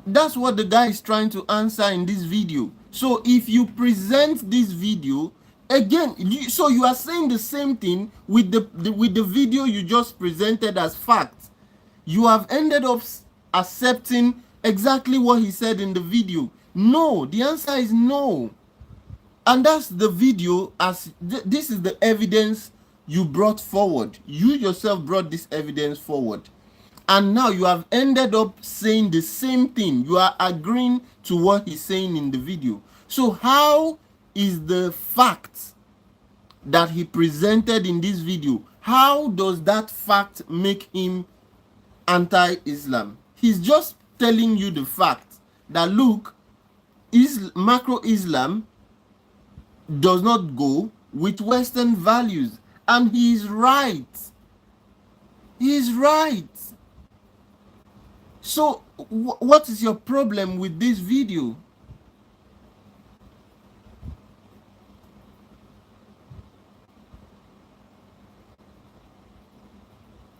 That's what the guy is trying to answer in this video. So if you present this video again, so you are saying the same thing with the video you just presented as fact. You have ended up accepting exactly what he said in the video. No, the answer is no. And that's the video. As this is the evidence you brought forward. You yourself brought this evidence forward, and now you have ended up saying the same thing. You are agreeing to what he's saying in the video. So how is the fact that he presented in this video, how does that fact make him anti-Islam? He's just telling you the fact that look, macro Islam does not go with Western values, and he is right. He is right. So what is your problem with this video?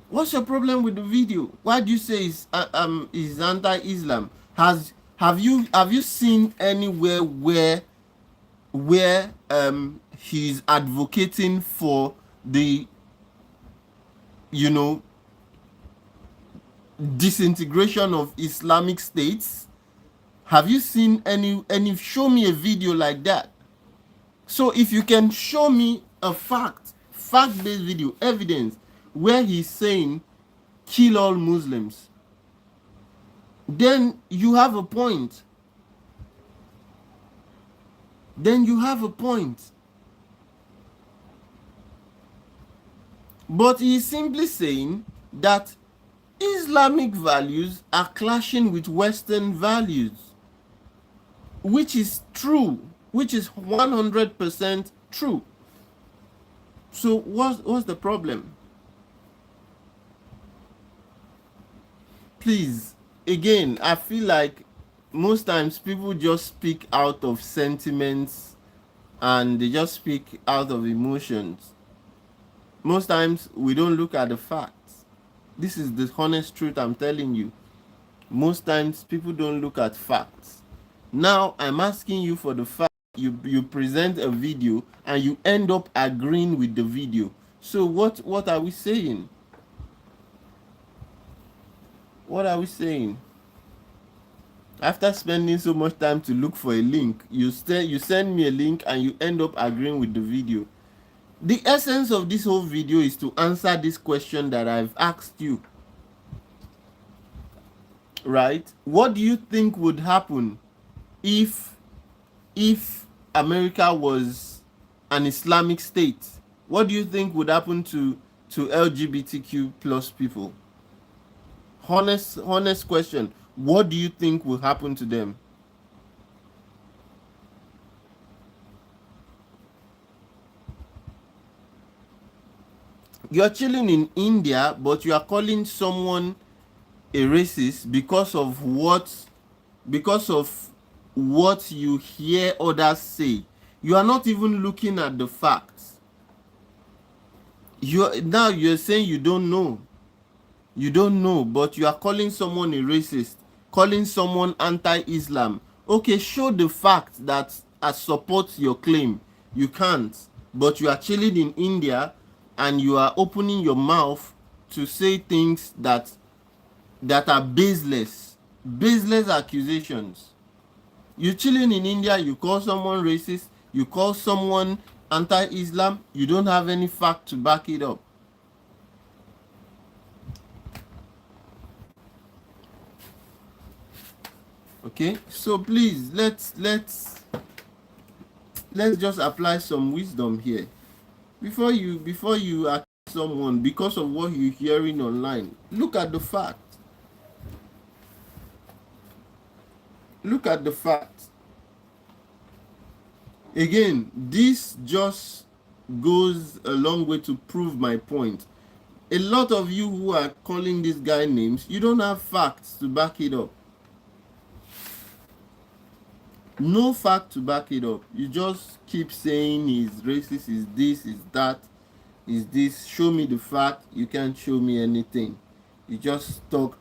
What's your problem with the video? Why do you say is anti-Islam? Have you seen anywhere where he's advocating for the, you know, disintegration of Islamic states? Have you seen any show me a video like that? So if you can show me a fact-based video, evidence where he's saying kill all Muslims, then you have a point. Then you have a point. But he is simply saying that Islamic values are clashing with Western values, which is true, which is 100% true. So what's the problem? Please, again, I feel like most times people just speak out of sentiments and they just speak out of emotions. Most times we don't look at the facts. This is the honest truth I'm telling you. Most times people don't look at facts. Now I'm asking you for the fact. You present a video and you end up agreeing with the video. So what are we saying? What are we saying? After spending so much time to look for a link, you send me a link and you end up agreeing with the video. The essence of this whole video is to answer this question that I've asked you. Right? What do you think would happen if America was an Islamic state? What do you think would happen to LGBTQ plus people? Honest question. What do you think will happen to them? You're chilling in India, but you are calling someone a racist because of what you hear others say. You are not even looking at the facts. You're saying you don't know. You don't know, but you are calling someone a racist, calling someone anti-Islam. Okay, show the fact that supports your claim. You can't, but you are chilling in India and you are opening your mouth to say things that are baseless accusations. You chilling in India, you call someone racist, you call someone anti-Islam, you don't have any fact to back it up. Okay, so please let's just apply some wisdom here before you accuse someone because of what you're hearing online. Look at the fact. Look at the fact. Again, this just goes a long way to prove my point. A lot of you who are calling this guy names, you don't have facts to back it up. No fact to back it up. You just keep saying he's racist, is this, is that, is this. Show me the fact. You can't show me anything. You just talk.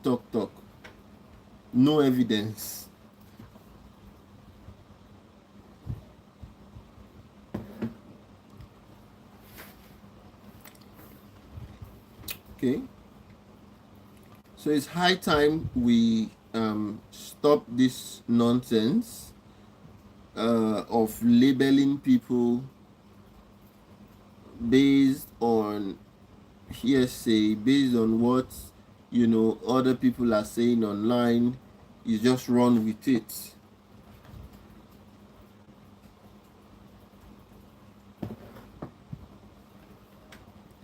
No evidence. Okay. So it's high time we stop this nonsense of labeling people based on hearsay, based on what other people are saying online. You just run with it.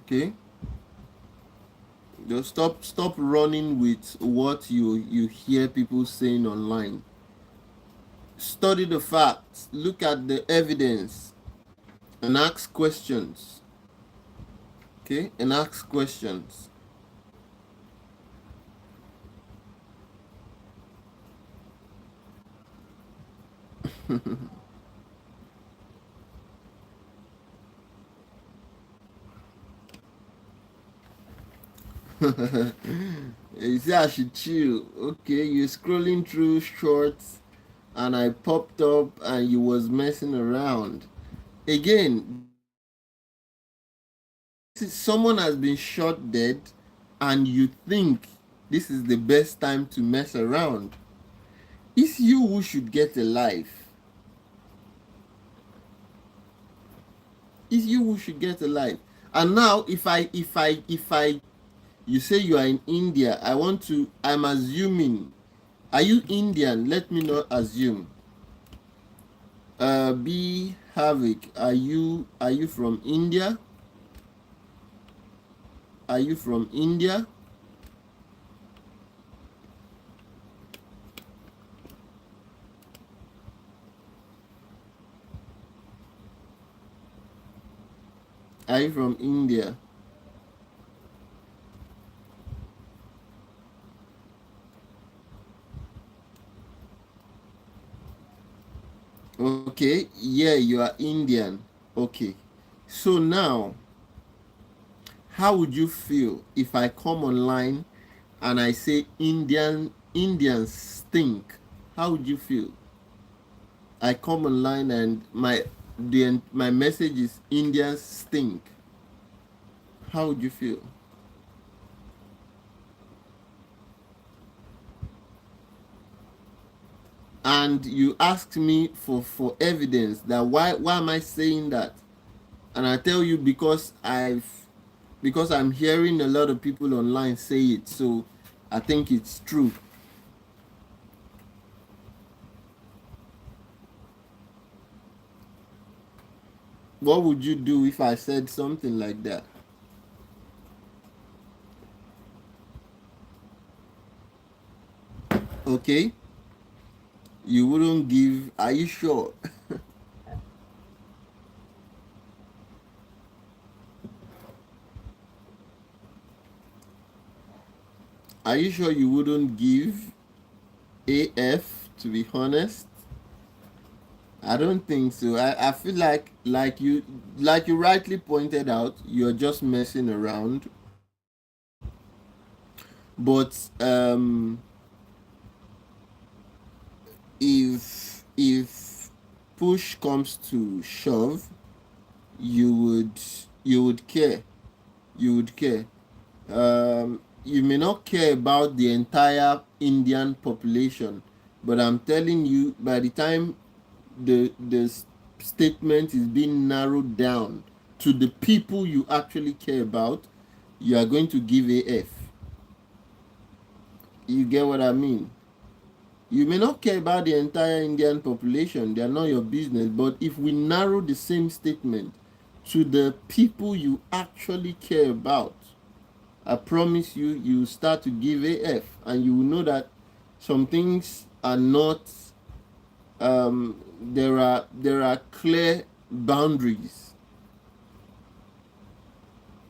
Okay, just stop running with what you hear people saying online. Study the facts, look at the evidence, and ask questions. Okay, and ask questions. You say I should chill. Okay, you're scrolling through shorts and I popped up and you was messing around. Again, someone has been shot dead and you think This is the best time to mess around. It's you who should get a life. It's you who should get a life. And now, if I, you say you are in India, I'm assuming, are you Indian? Let me not assume. B Havoc, are you from India? Are you from India? Are you from India? Okay, yeah, you are Indian. Okay. So now, how would you feel if I come online and I say Indians stink? How would you feel? I come online and my message is Indians stink. How would you feel? And you asked me for evidence that why am I saying that? And I tell you because I'm hearing a lot of people online say it, so I think it's true. What would you do if I said something like that? Okay, you wouldn't give. Are you sure? Are you sure you wouldn't give AF? To be honest, I don't think so. I feel like you rightly pointed out, you're just messing around. But if push comes to shove, you would you would care. You would care. You may not care about the entire Indian population, but I'm telling you, by the time the statement is being narrowed down to the people you actually care about, you are going to give AF. You get what I mean? You may not care about the entire Indian population, they are not your business, but if we narrow the same statement to the people you actually care about, I promise you, you start to give AF, and you will know that some things are not. There are clear boundaries.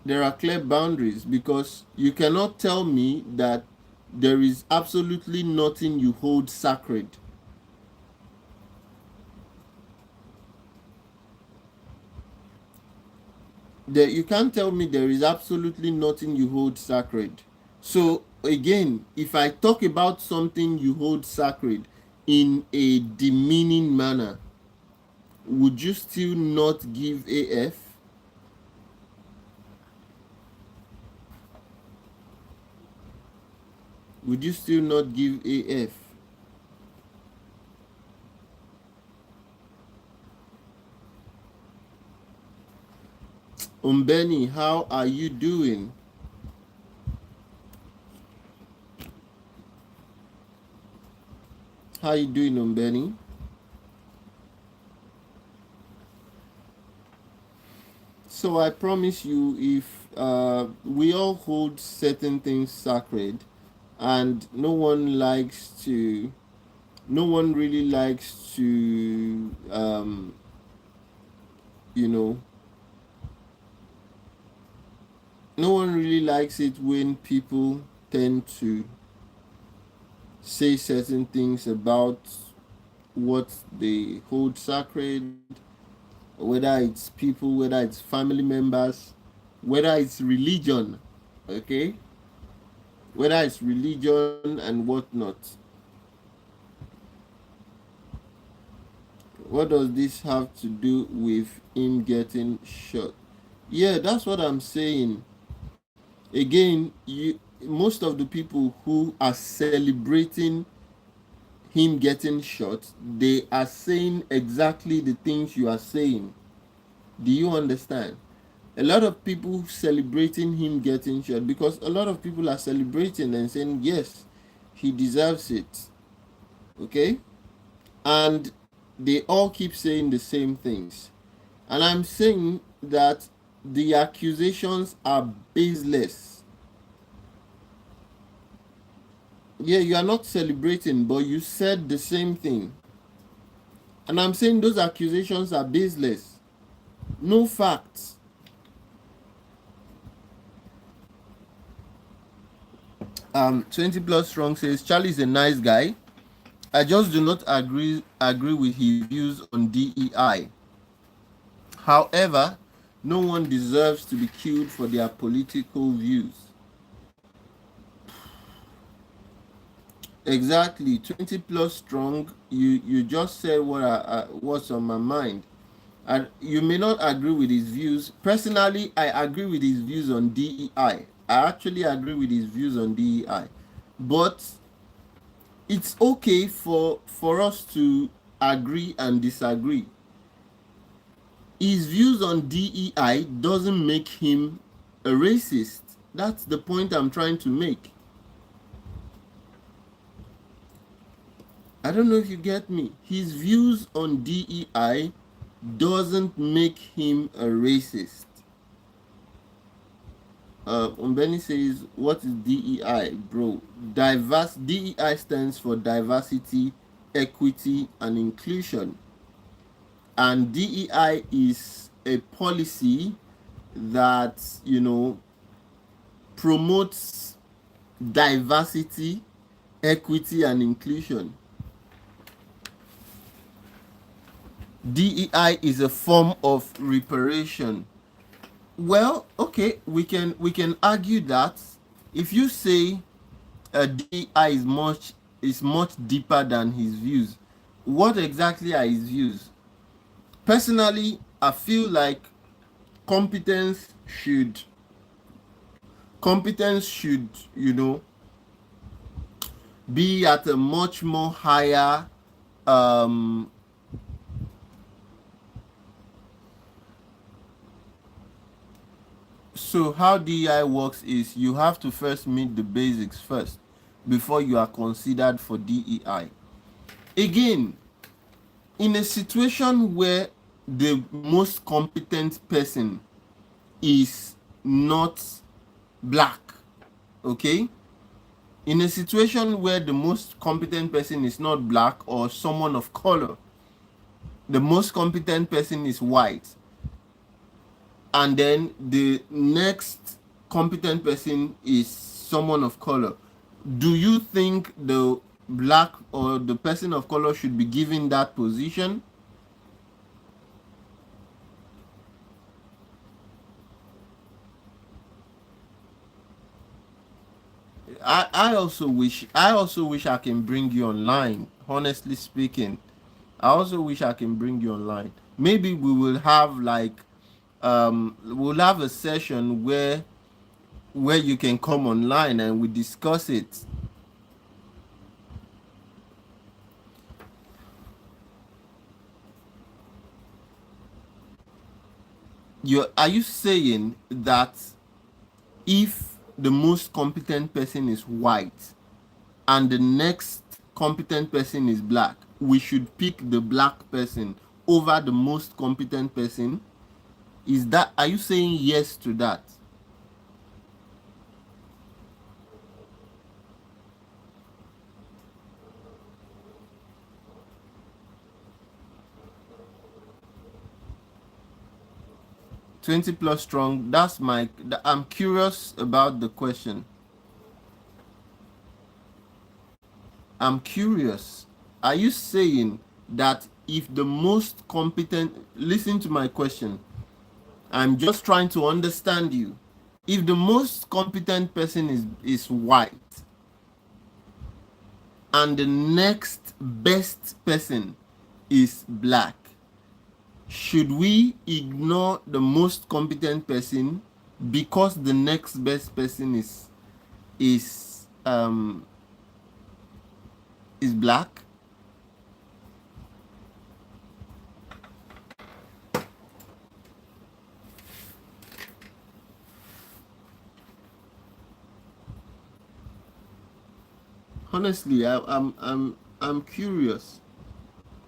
There are clear boundaries because you cannot tell me that there is absolutely nothing you hold sacred. You can't tell me there is absolutely nothing you hold sacred. So again, if I talk about something you hold sacred in a demeaning manner, would you still not give AF? Would you still not give AF? Umbeni, how are you doing? How you doing, Umbeni? So I promise you, if we all hold certain things sacred, and no one really likes to, you know, no one really likes it when people tend to say certain things about what they hold sacred, whether it's people, whether it's family members, whether it's religion, okay? Whether it's religion and whatnot. What does this have to do with him getting shot? Yeah, that's what I'm saying. Again, most of the people who are celebrating him getting shot, they are saying exactly the things you are saying. Do you understand? A lot of people celebrating him getting shot, because a lot of people are celebrating and saying yes, he deserves it. Okay? And they all keep saying the same things. And I'm saying that the accusations are baseless. Yeah, you are not celebrating, but you said the same thing. And I'm saying those accusations are baseless. No facts. 20 plus strong says Charlie is a nice guy. I just do not agree with his views on DEI. However, no one deserves to be killed for their political views. Exactly, 20 plus strong. You just said what's on my mind. And you may not agree with his views. Personally, I agree with his views on DEI. I actually agree with his views on DEI. But it's okay for us to agree and disagree. His views on DEI doesn't make him a racist. That's the point I'm trying to make. I don't know if you get me. His views on DEI doesn't make him a racist. Umbeni says, what is DEI, bro? DEI stands for diversity, equity, and inclusion. And DEI is a policy that, promotes diversity, equity, and inclusion. DEI is a form of reparation. Well, okay, we can argue that. If you say DEI is much deeper than his views, what exactly are his views? Personally, I feel like competence should competence should be at a much more higher um so how DEI works is you have to first meet the basics first before you are considered for DEI. Again, in a situation where the most competent person is not black, okay, in a situation where the most competent person is not black or someone of color, the most competent person is white, and then the next competent person is someone of color, do you think the black or the person of color should be given that position? I also wish I can bring you online. Honestly speaking, I also wish I can bring you online. Maybe we will have like we'll have a session where you can come online and we discuss it. Are you saying that if the most competent person is white and the next competent person is black, we should pick the black person over the most competent person? Are you saying yes to that? 20 plus strong. I'm curious about the question. I'm curious. Are you saying that if the most competent, listen to my question. I'm just trying to understand you. If the most competent person is white and the next best person is black, should we ignore the most competent person because the next best person is black. Honestly, I'm curious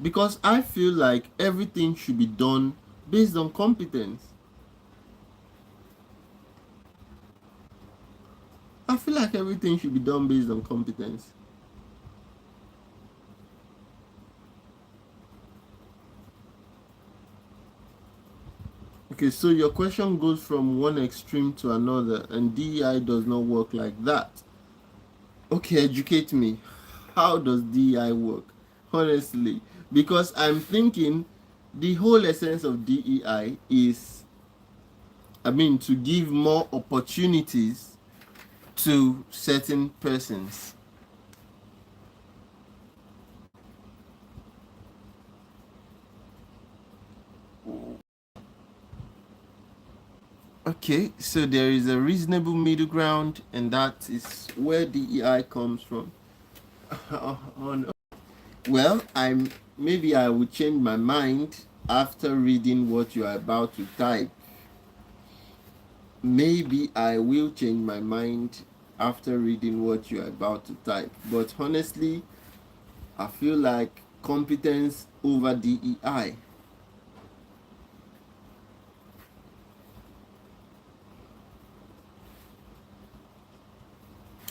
because I feel like everything should be done based on competence. I feel like everything should be done based on competence. Okay, so your question goes from one extreme to another, and DEI does not work like that. Okay, educate me. How does DEI work? Honestly, because I'm thinking the whole essence of DEI is, I mean, to give more opportunities to certain persons. Okay, so there is a reasonable middle ground, and that is where DEI comes from. On Well, I'm maybe I will change my mind after reading what you are about to type. Maybe I will change my mind after reading what you are about to type. But honestly, I feel like competence over DEI.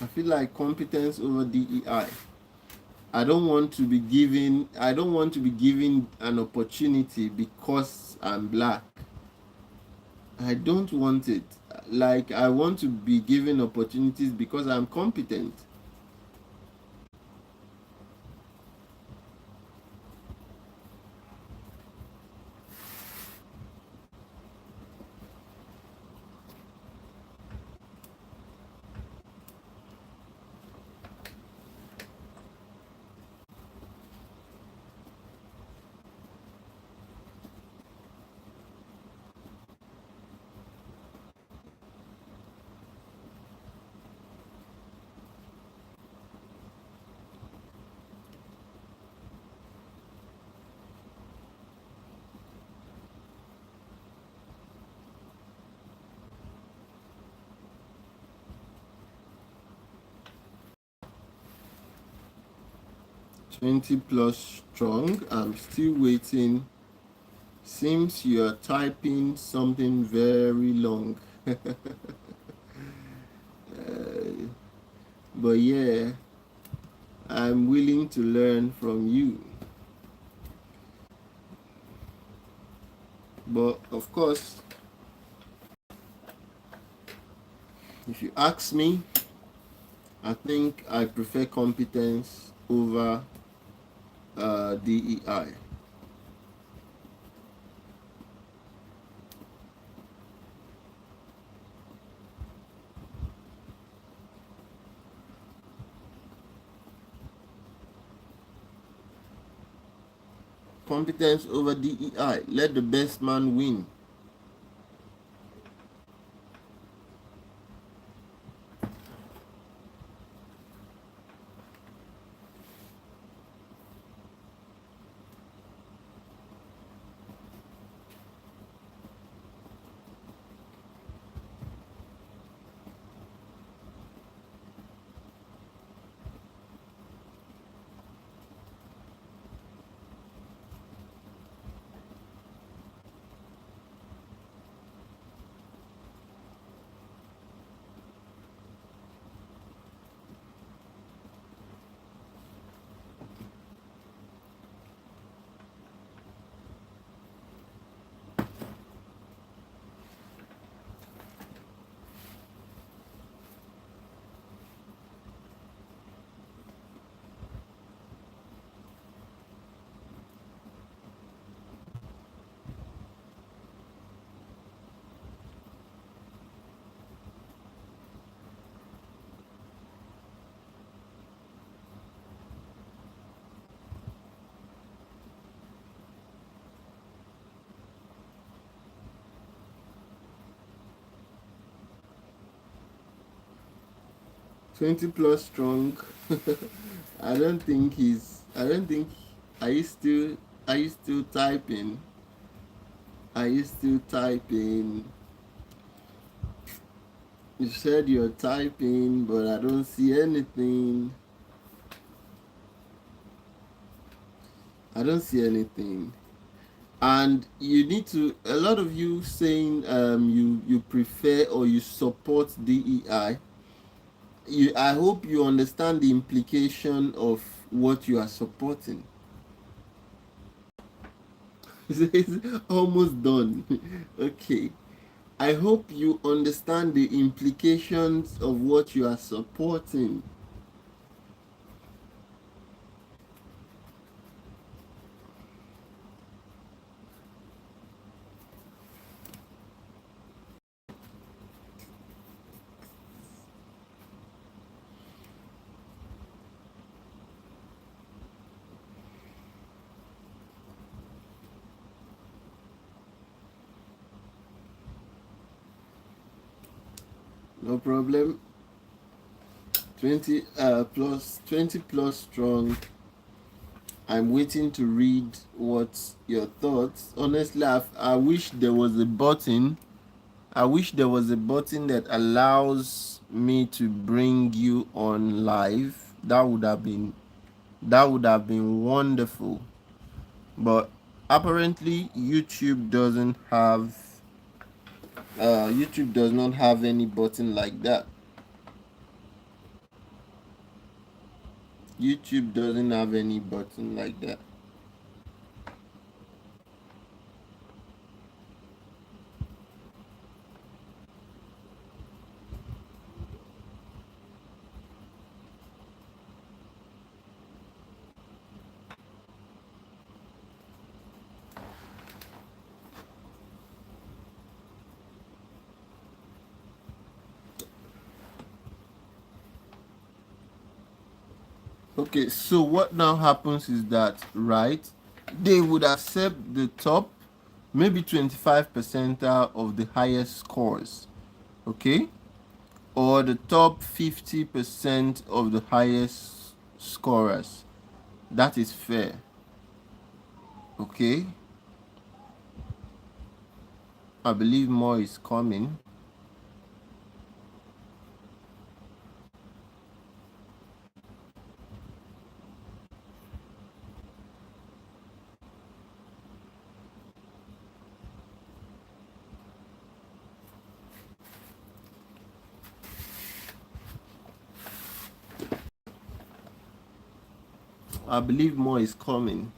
I feel like competence over DEI. I don't want to be given an opportunity because I'm black. I don't want it. Like I want to be given opportunities because I'm competent. 20 plus strong. I'm still waiting. Seems you're typing something very long. But yeah, I'm willing to learn from you. But of course, if you ask me, I think I prefer competence over DEI. Competence over DEI. Let the best man win. 20 plus strong. I don't think he's. I don't think. Are you still? Are you still typing? Are you still typing? You said you're typing, but I don't see anything. I don't see anything. And you need to. A lot of you saying you prefer or you support DEI. I hope you understand the implication of what you are supporting. It's almost done. Okay. I hope you understand the implications of what you are supporting. No problem. 20 plus strong. I'm waiting to read what's your thoughts. Honestly, I wish there was a button. I wish there was a button that allows me to bring you on live. That would have been wonderful. But apparently YouTube does not have any button like that. YouTube doesn't have any button like that. Okay, so what now happens is that, right, they would accept the top, maybe 25 percentile of the highest scores, okay, or the top 50% of the highest scorers. That is fair, okay. I believe more is coming. I believe more is coming.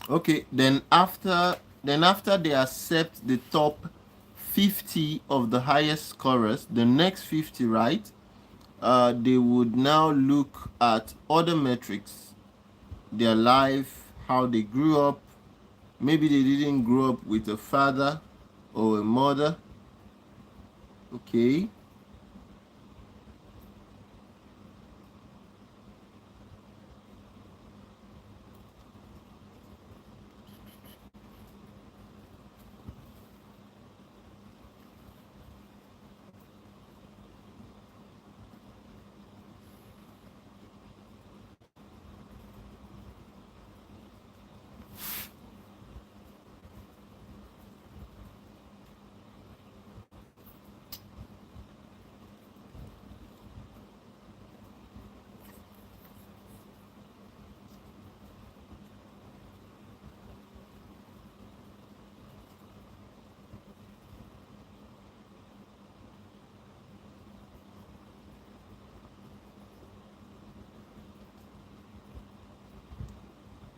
Okay, then after they accept the top 50 of the highest scorers, the next 50, right? They would now look at other metrics, their life, how they grew up. Maybe they didn't grow up with a father or a mother. Okay.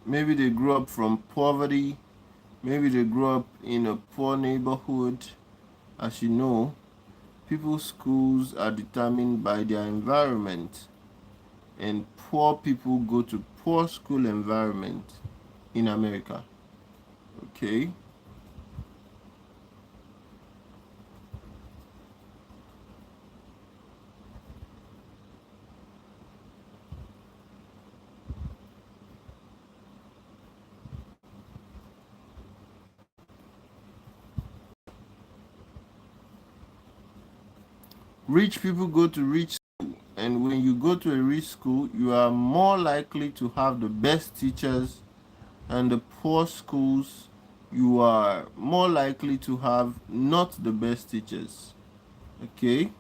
Maybe they grew up from poverty. Maybe they grew up in a poor neighborhood. As you know, people's schools are determined by their environment, and poor people go to poor school environment in America. Okay. Rich people go to rich school, and when you go to a rich school, you are more likely to have the best teachers, and the poor schools, you are more likely to have not the best teachers. Okay.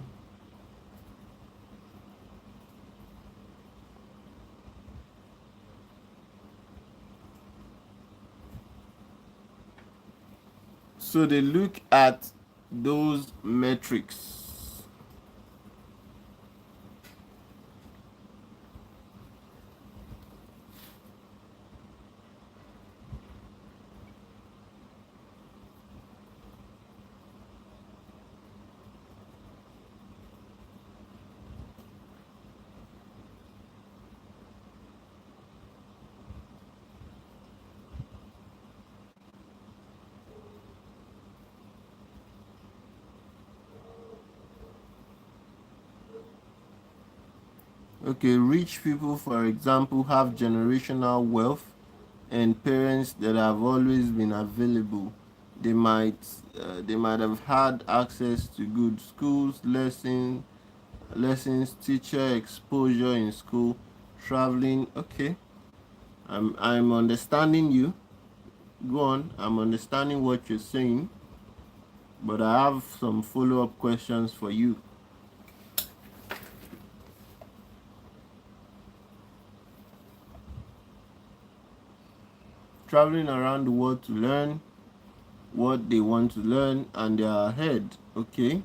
So they look at those metrics. Okay, rich people, for example, have generational wealth and parents that have always been available. They might they might have had access to good schools, lessons, teacher exposure in school, traveling. Okay, I'm understanding you. Go on. I'm understanding what you're saying, but I have some follow-up questions for you. Traveling around the world to learn what they want to learn, and they are ahead. Okay.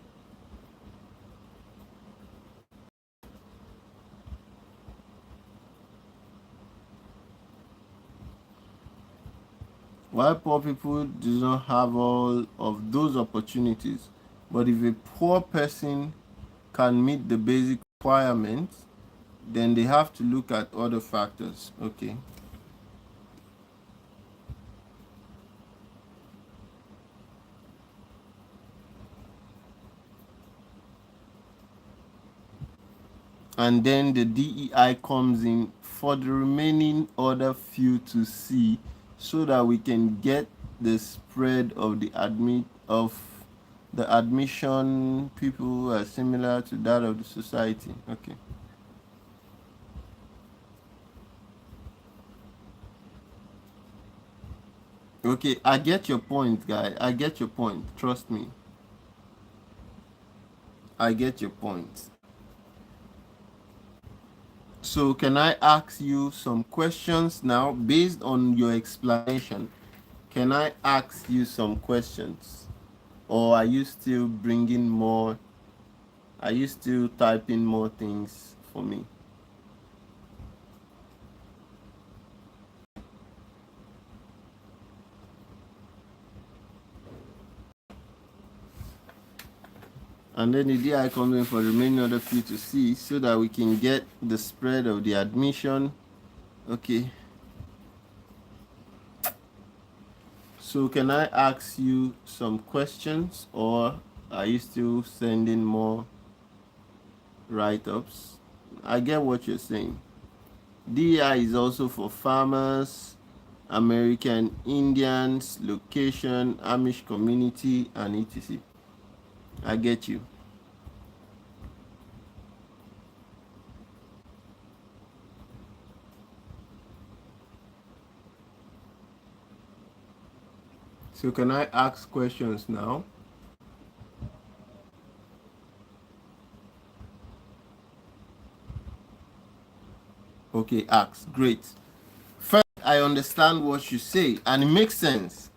While poor people do not have all of those opportunities, but if a poor person can meet the basic requirements, then they have to look at other factors. Okay. And then the DEI comes in for the remaining other few to see, so that we can get the spread of the admission people who are similar to that of the society. Okay. Okay, I get your point, guy. I get your point. Trust me. I get your point. So, can I ask you some questions now based on your explanation? Can I ask you some questions? Or are you still bringing more? Are you still typing more things for me? And then the DI comes in for the remaining other few to see, so that we can get the spread of the admission. Okay. So can I ask you some questions, or are you still sending more write-ups? I get what you're saying. DI is also for farmers, American Indians, location, Amish community, and etc. I get you. So can I ask questions now? Okay, ask. Great. First, I understand what you say, and it makes sense.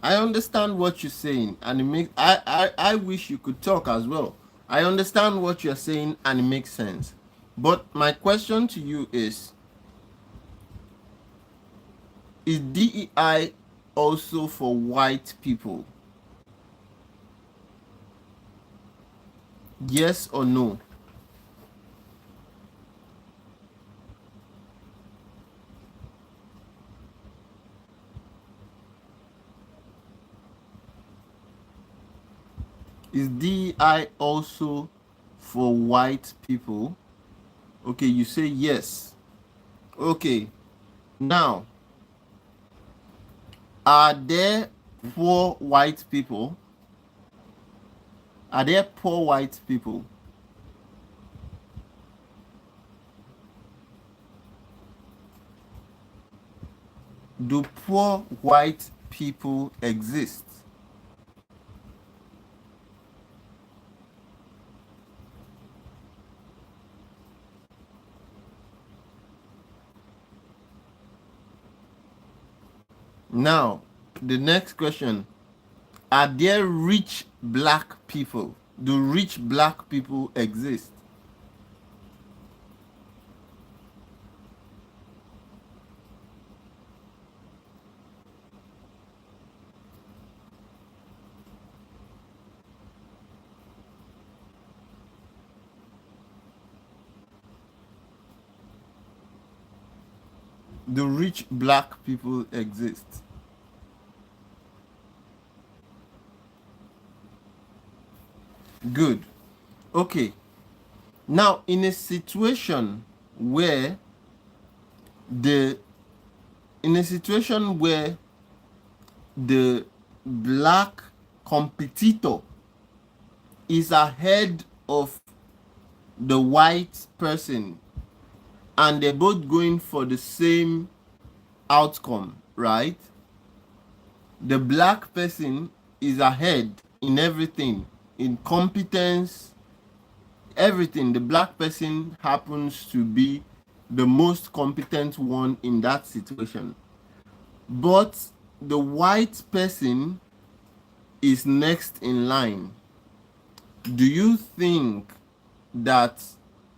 I understand what you're saying, and it makes I wish you could talk as well. I understand what you're saying, and it makes sense. But my question to you is DEI also for white people? Yes or no? Is DEI also for white people? Okay, you say yes. Okay, now, are there poor white people? Are there poor white people? Do poor white people exist? Now, the next question. Are there rich black people? Do rich black people exist? Do rich black people exist? Good. Okay. Now, in a situation where the in a situation where the black competitor is ahead of the white person and they're both going for the same outcome, right? The black person is ahead in everything, in competence, everything. The black person happens to be the most competent one in that situation. But the white person is next in line. Do you think that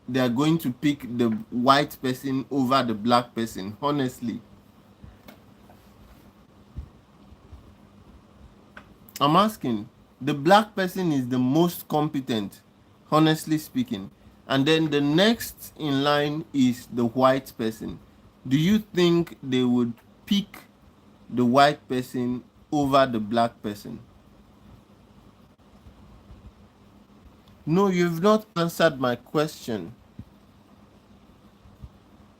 they are going to pick the white person over the black person? Honestly, I'm asking. The black person is the most competent, honestly speaking. And then the next in line is the white person. Do you think they would pick the white person over the black person? No, you've not answered my question.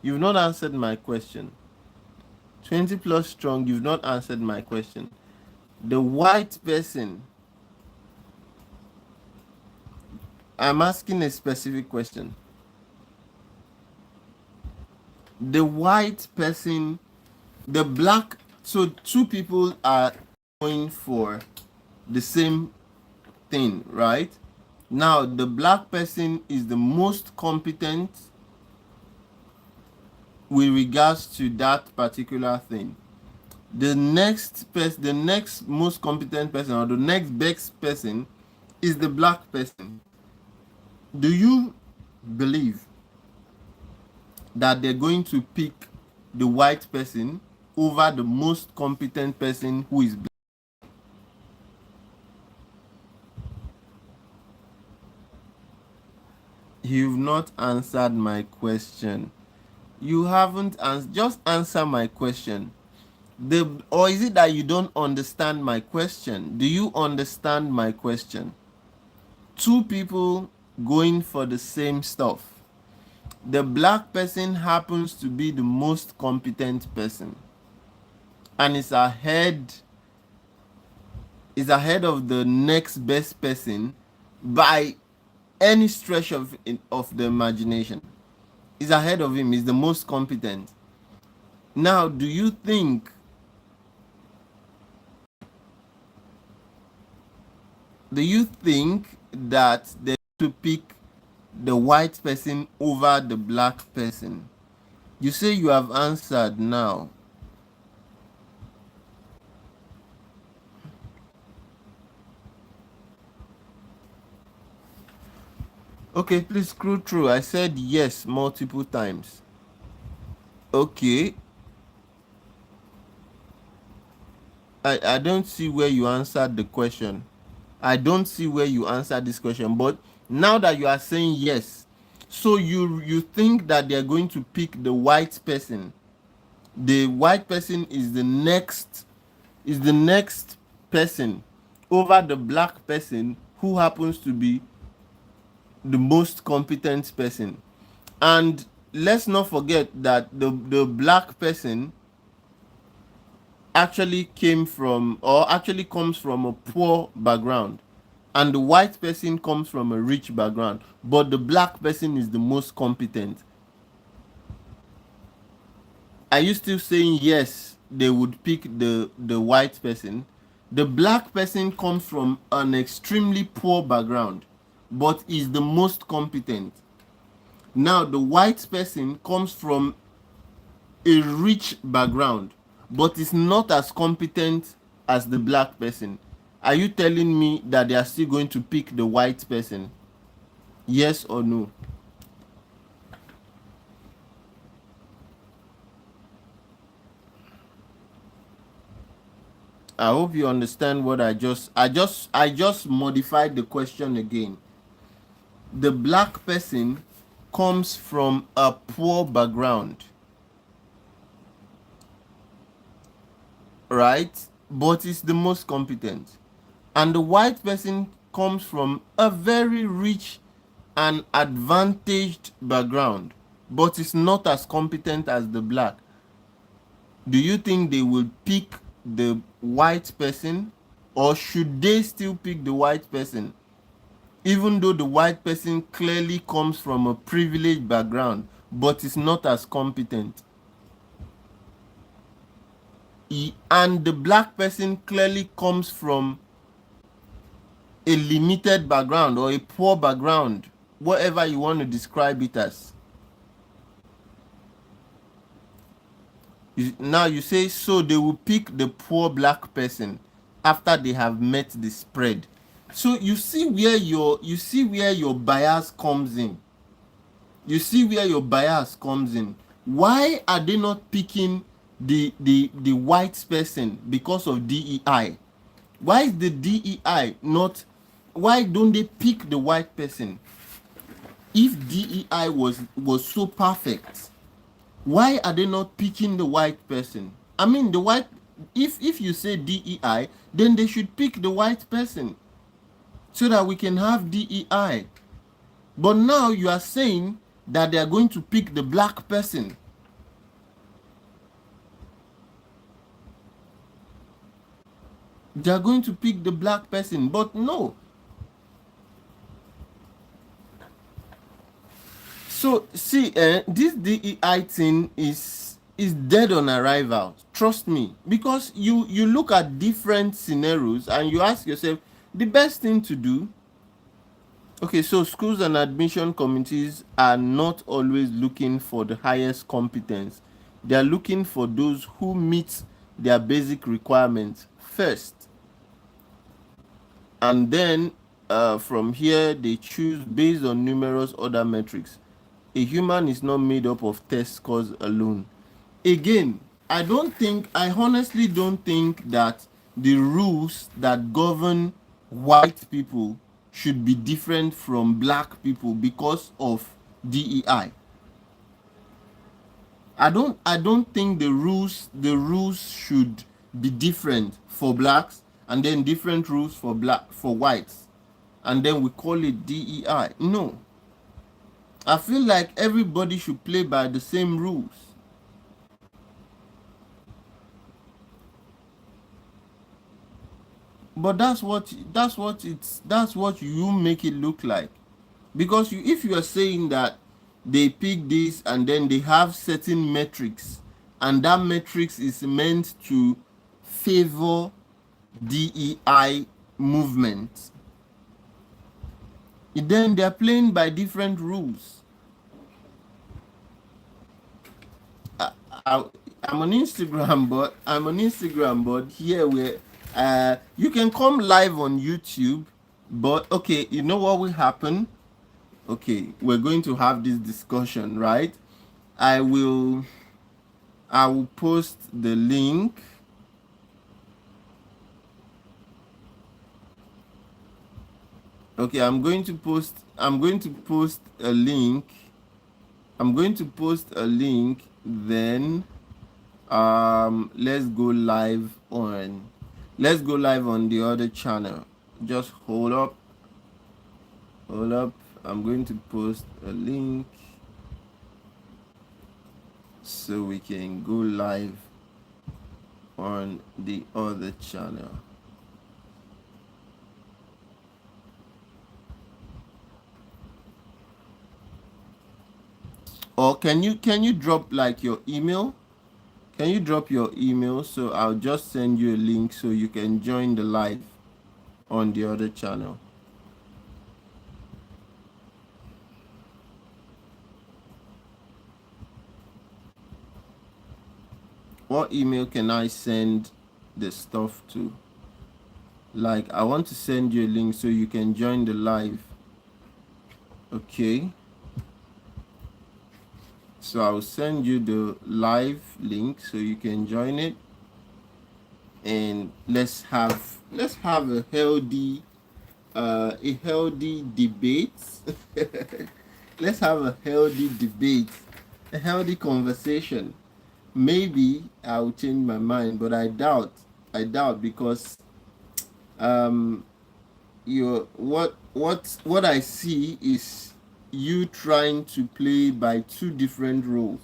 You've not answered my question. 20 plus strong, you've not answered my question. The white person, I'm asking a specific question. The white person, the black, so two people are going for the same thing, right? Now, the black person is the most competent with regards to that particular thing. The next most competent person, or the next best person, is the black person. Do you believe that they're going to pick the white person over the most competent person who is black? You've not answered my question. You haven't answered. Just answer my question. Or is it that you don't understand my question? Do you understand my question? Two people going for the same stuff. The black person happens to be the most competent person and is ahead of the next best person by any stretch of the imagination. Is ahead of him, is the most competent. Now, do you think that they to pick the white person over the black person? You say you have answered now. Okay, please scroll through. I said yes multiple times. Okay. I don't see where you answered the question. I don't see where you answered this question. But now that you are saying yes, so you think that they are going to pick the white person. The white person is the next person over the black person who happens to be the most competent person. And let's not forget that the black person actually came from, or actually comes from, a poor background, and the white person comes from a rich background, but the black person is the most competent, are you still saying yes, they would pick the white person? The black person comes from an extremely poor background, but is the most competent. Now the white person comes from a rich background, but is not as competent as the black person. Are you telling me that they are still going to pick the white person? Yes or no? I hope you understand what I just modified the question again. The black person comes from a poor background, right? But is the most competent. And the white person comes from a very rich and advantaged background, but is not as competent as the black. Do you think they will pick the white person, or should they still pick the white person, even though the white person clearly comes from a privileged background but is not as competent? And the black person clearly comes from a limited background or a poor background, whatever you want to describe it as. Now you say so they will pick the poor black person after they have met the spread. So you see where your bias comes in. You see where your bias comes in. Why are they not picking the white person because of DEI? Why is the DEI not? Why don't they pick the white person? If DEI was so perfect, why are they not picking the white person? I mean, the white. If you say DEI, then they should pick the white person so that we can have DEI. But now you are saying that they are going to pick the black person. They are going to pick the black person, but no. So see, this DEI thing is dead on arrival. Trust me, because you look at different scenarios and you ask yourself the best thing to do. Okay, so schools and admission committees are not always looking for the highest competence. They are looking for those who meet their basic requirements first. And then from here, they choose based on numerous other metrics. A human is not made up of test scores alone. Again, I honestly don't think that the rules that govern white people should be different from black people because of DEI. I don't think the rules should be different for blacks and then different rules for whites, and then we call it DEI. No. I feel like everybody should play by the same rules. But that's what you make it look like. Because if you are saying that they pick this and then they have certain metrics, and that metrics is meant to favor DEI movement, then they're playing by different rules. I, I'm on Instagram, but here where you can come live on YouTube. But okay, you know what will happen? Okay, we're going to have this discussion, right? I will I will post the link. Okay, I'm going to post a link. I'm going to post a link, then let's go live on the other channel. Just hold up. I'm going to post a link so we can go live on the other channel. Or can you drop like your email? Can you drop your email so I'll just send you a link so you can join the live on the other channel? What email can I send the stuff to? Like, I want to send you a link so you can join the live. Okay. So I'll send you the live link so you can join it, and let's have a healthy debate. Let's have a healthy debate, a healthy conversation. Maybe I'll change my mind, but I doubt because um what I see is you trying to play by two different roles.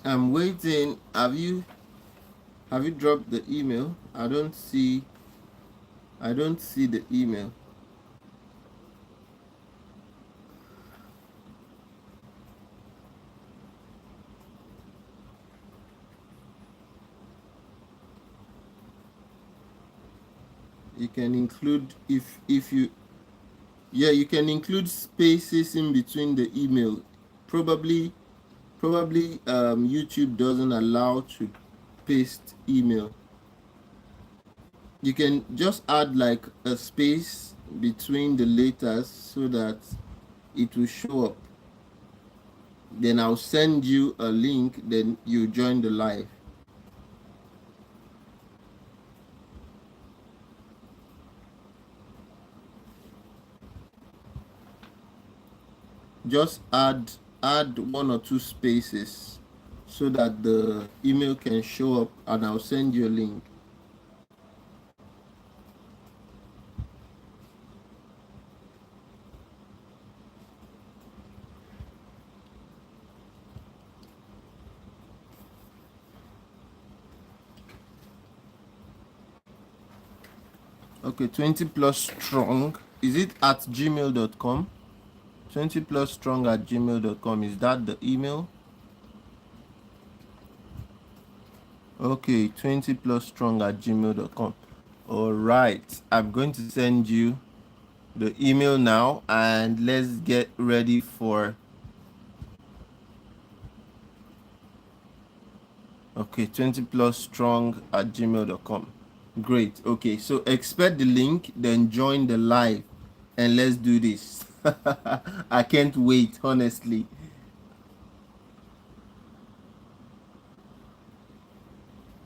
I'm waiting. Have you dropped the email? I don't see the email. You can include if you yeah, you can include spaces in between the email. Probably YouTube doesn't allow to paste email. You can just add like a space between the letters so that it will show up. Then I'll send you a link, then you join the live. Just add one or two spaces so that the email can show up, and I'll send you a link. Okay, 20 plus strong. Is it at gmail.com? 20 plus strong at gmail.com. Is that the email? Okay, 20 plus strong at gmail.com. All right, I'm going to send you the email now, and let's get ready for. Okay, 20 plus strong at gmail.com. Great. Okay, so expect the link, then join the live, and let's do this. I can't wait, honestly.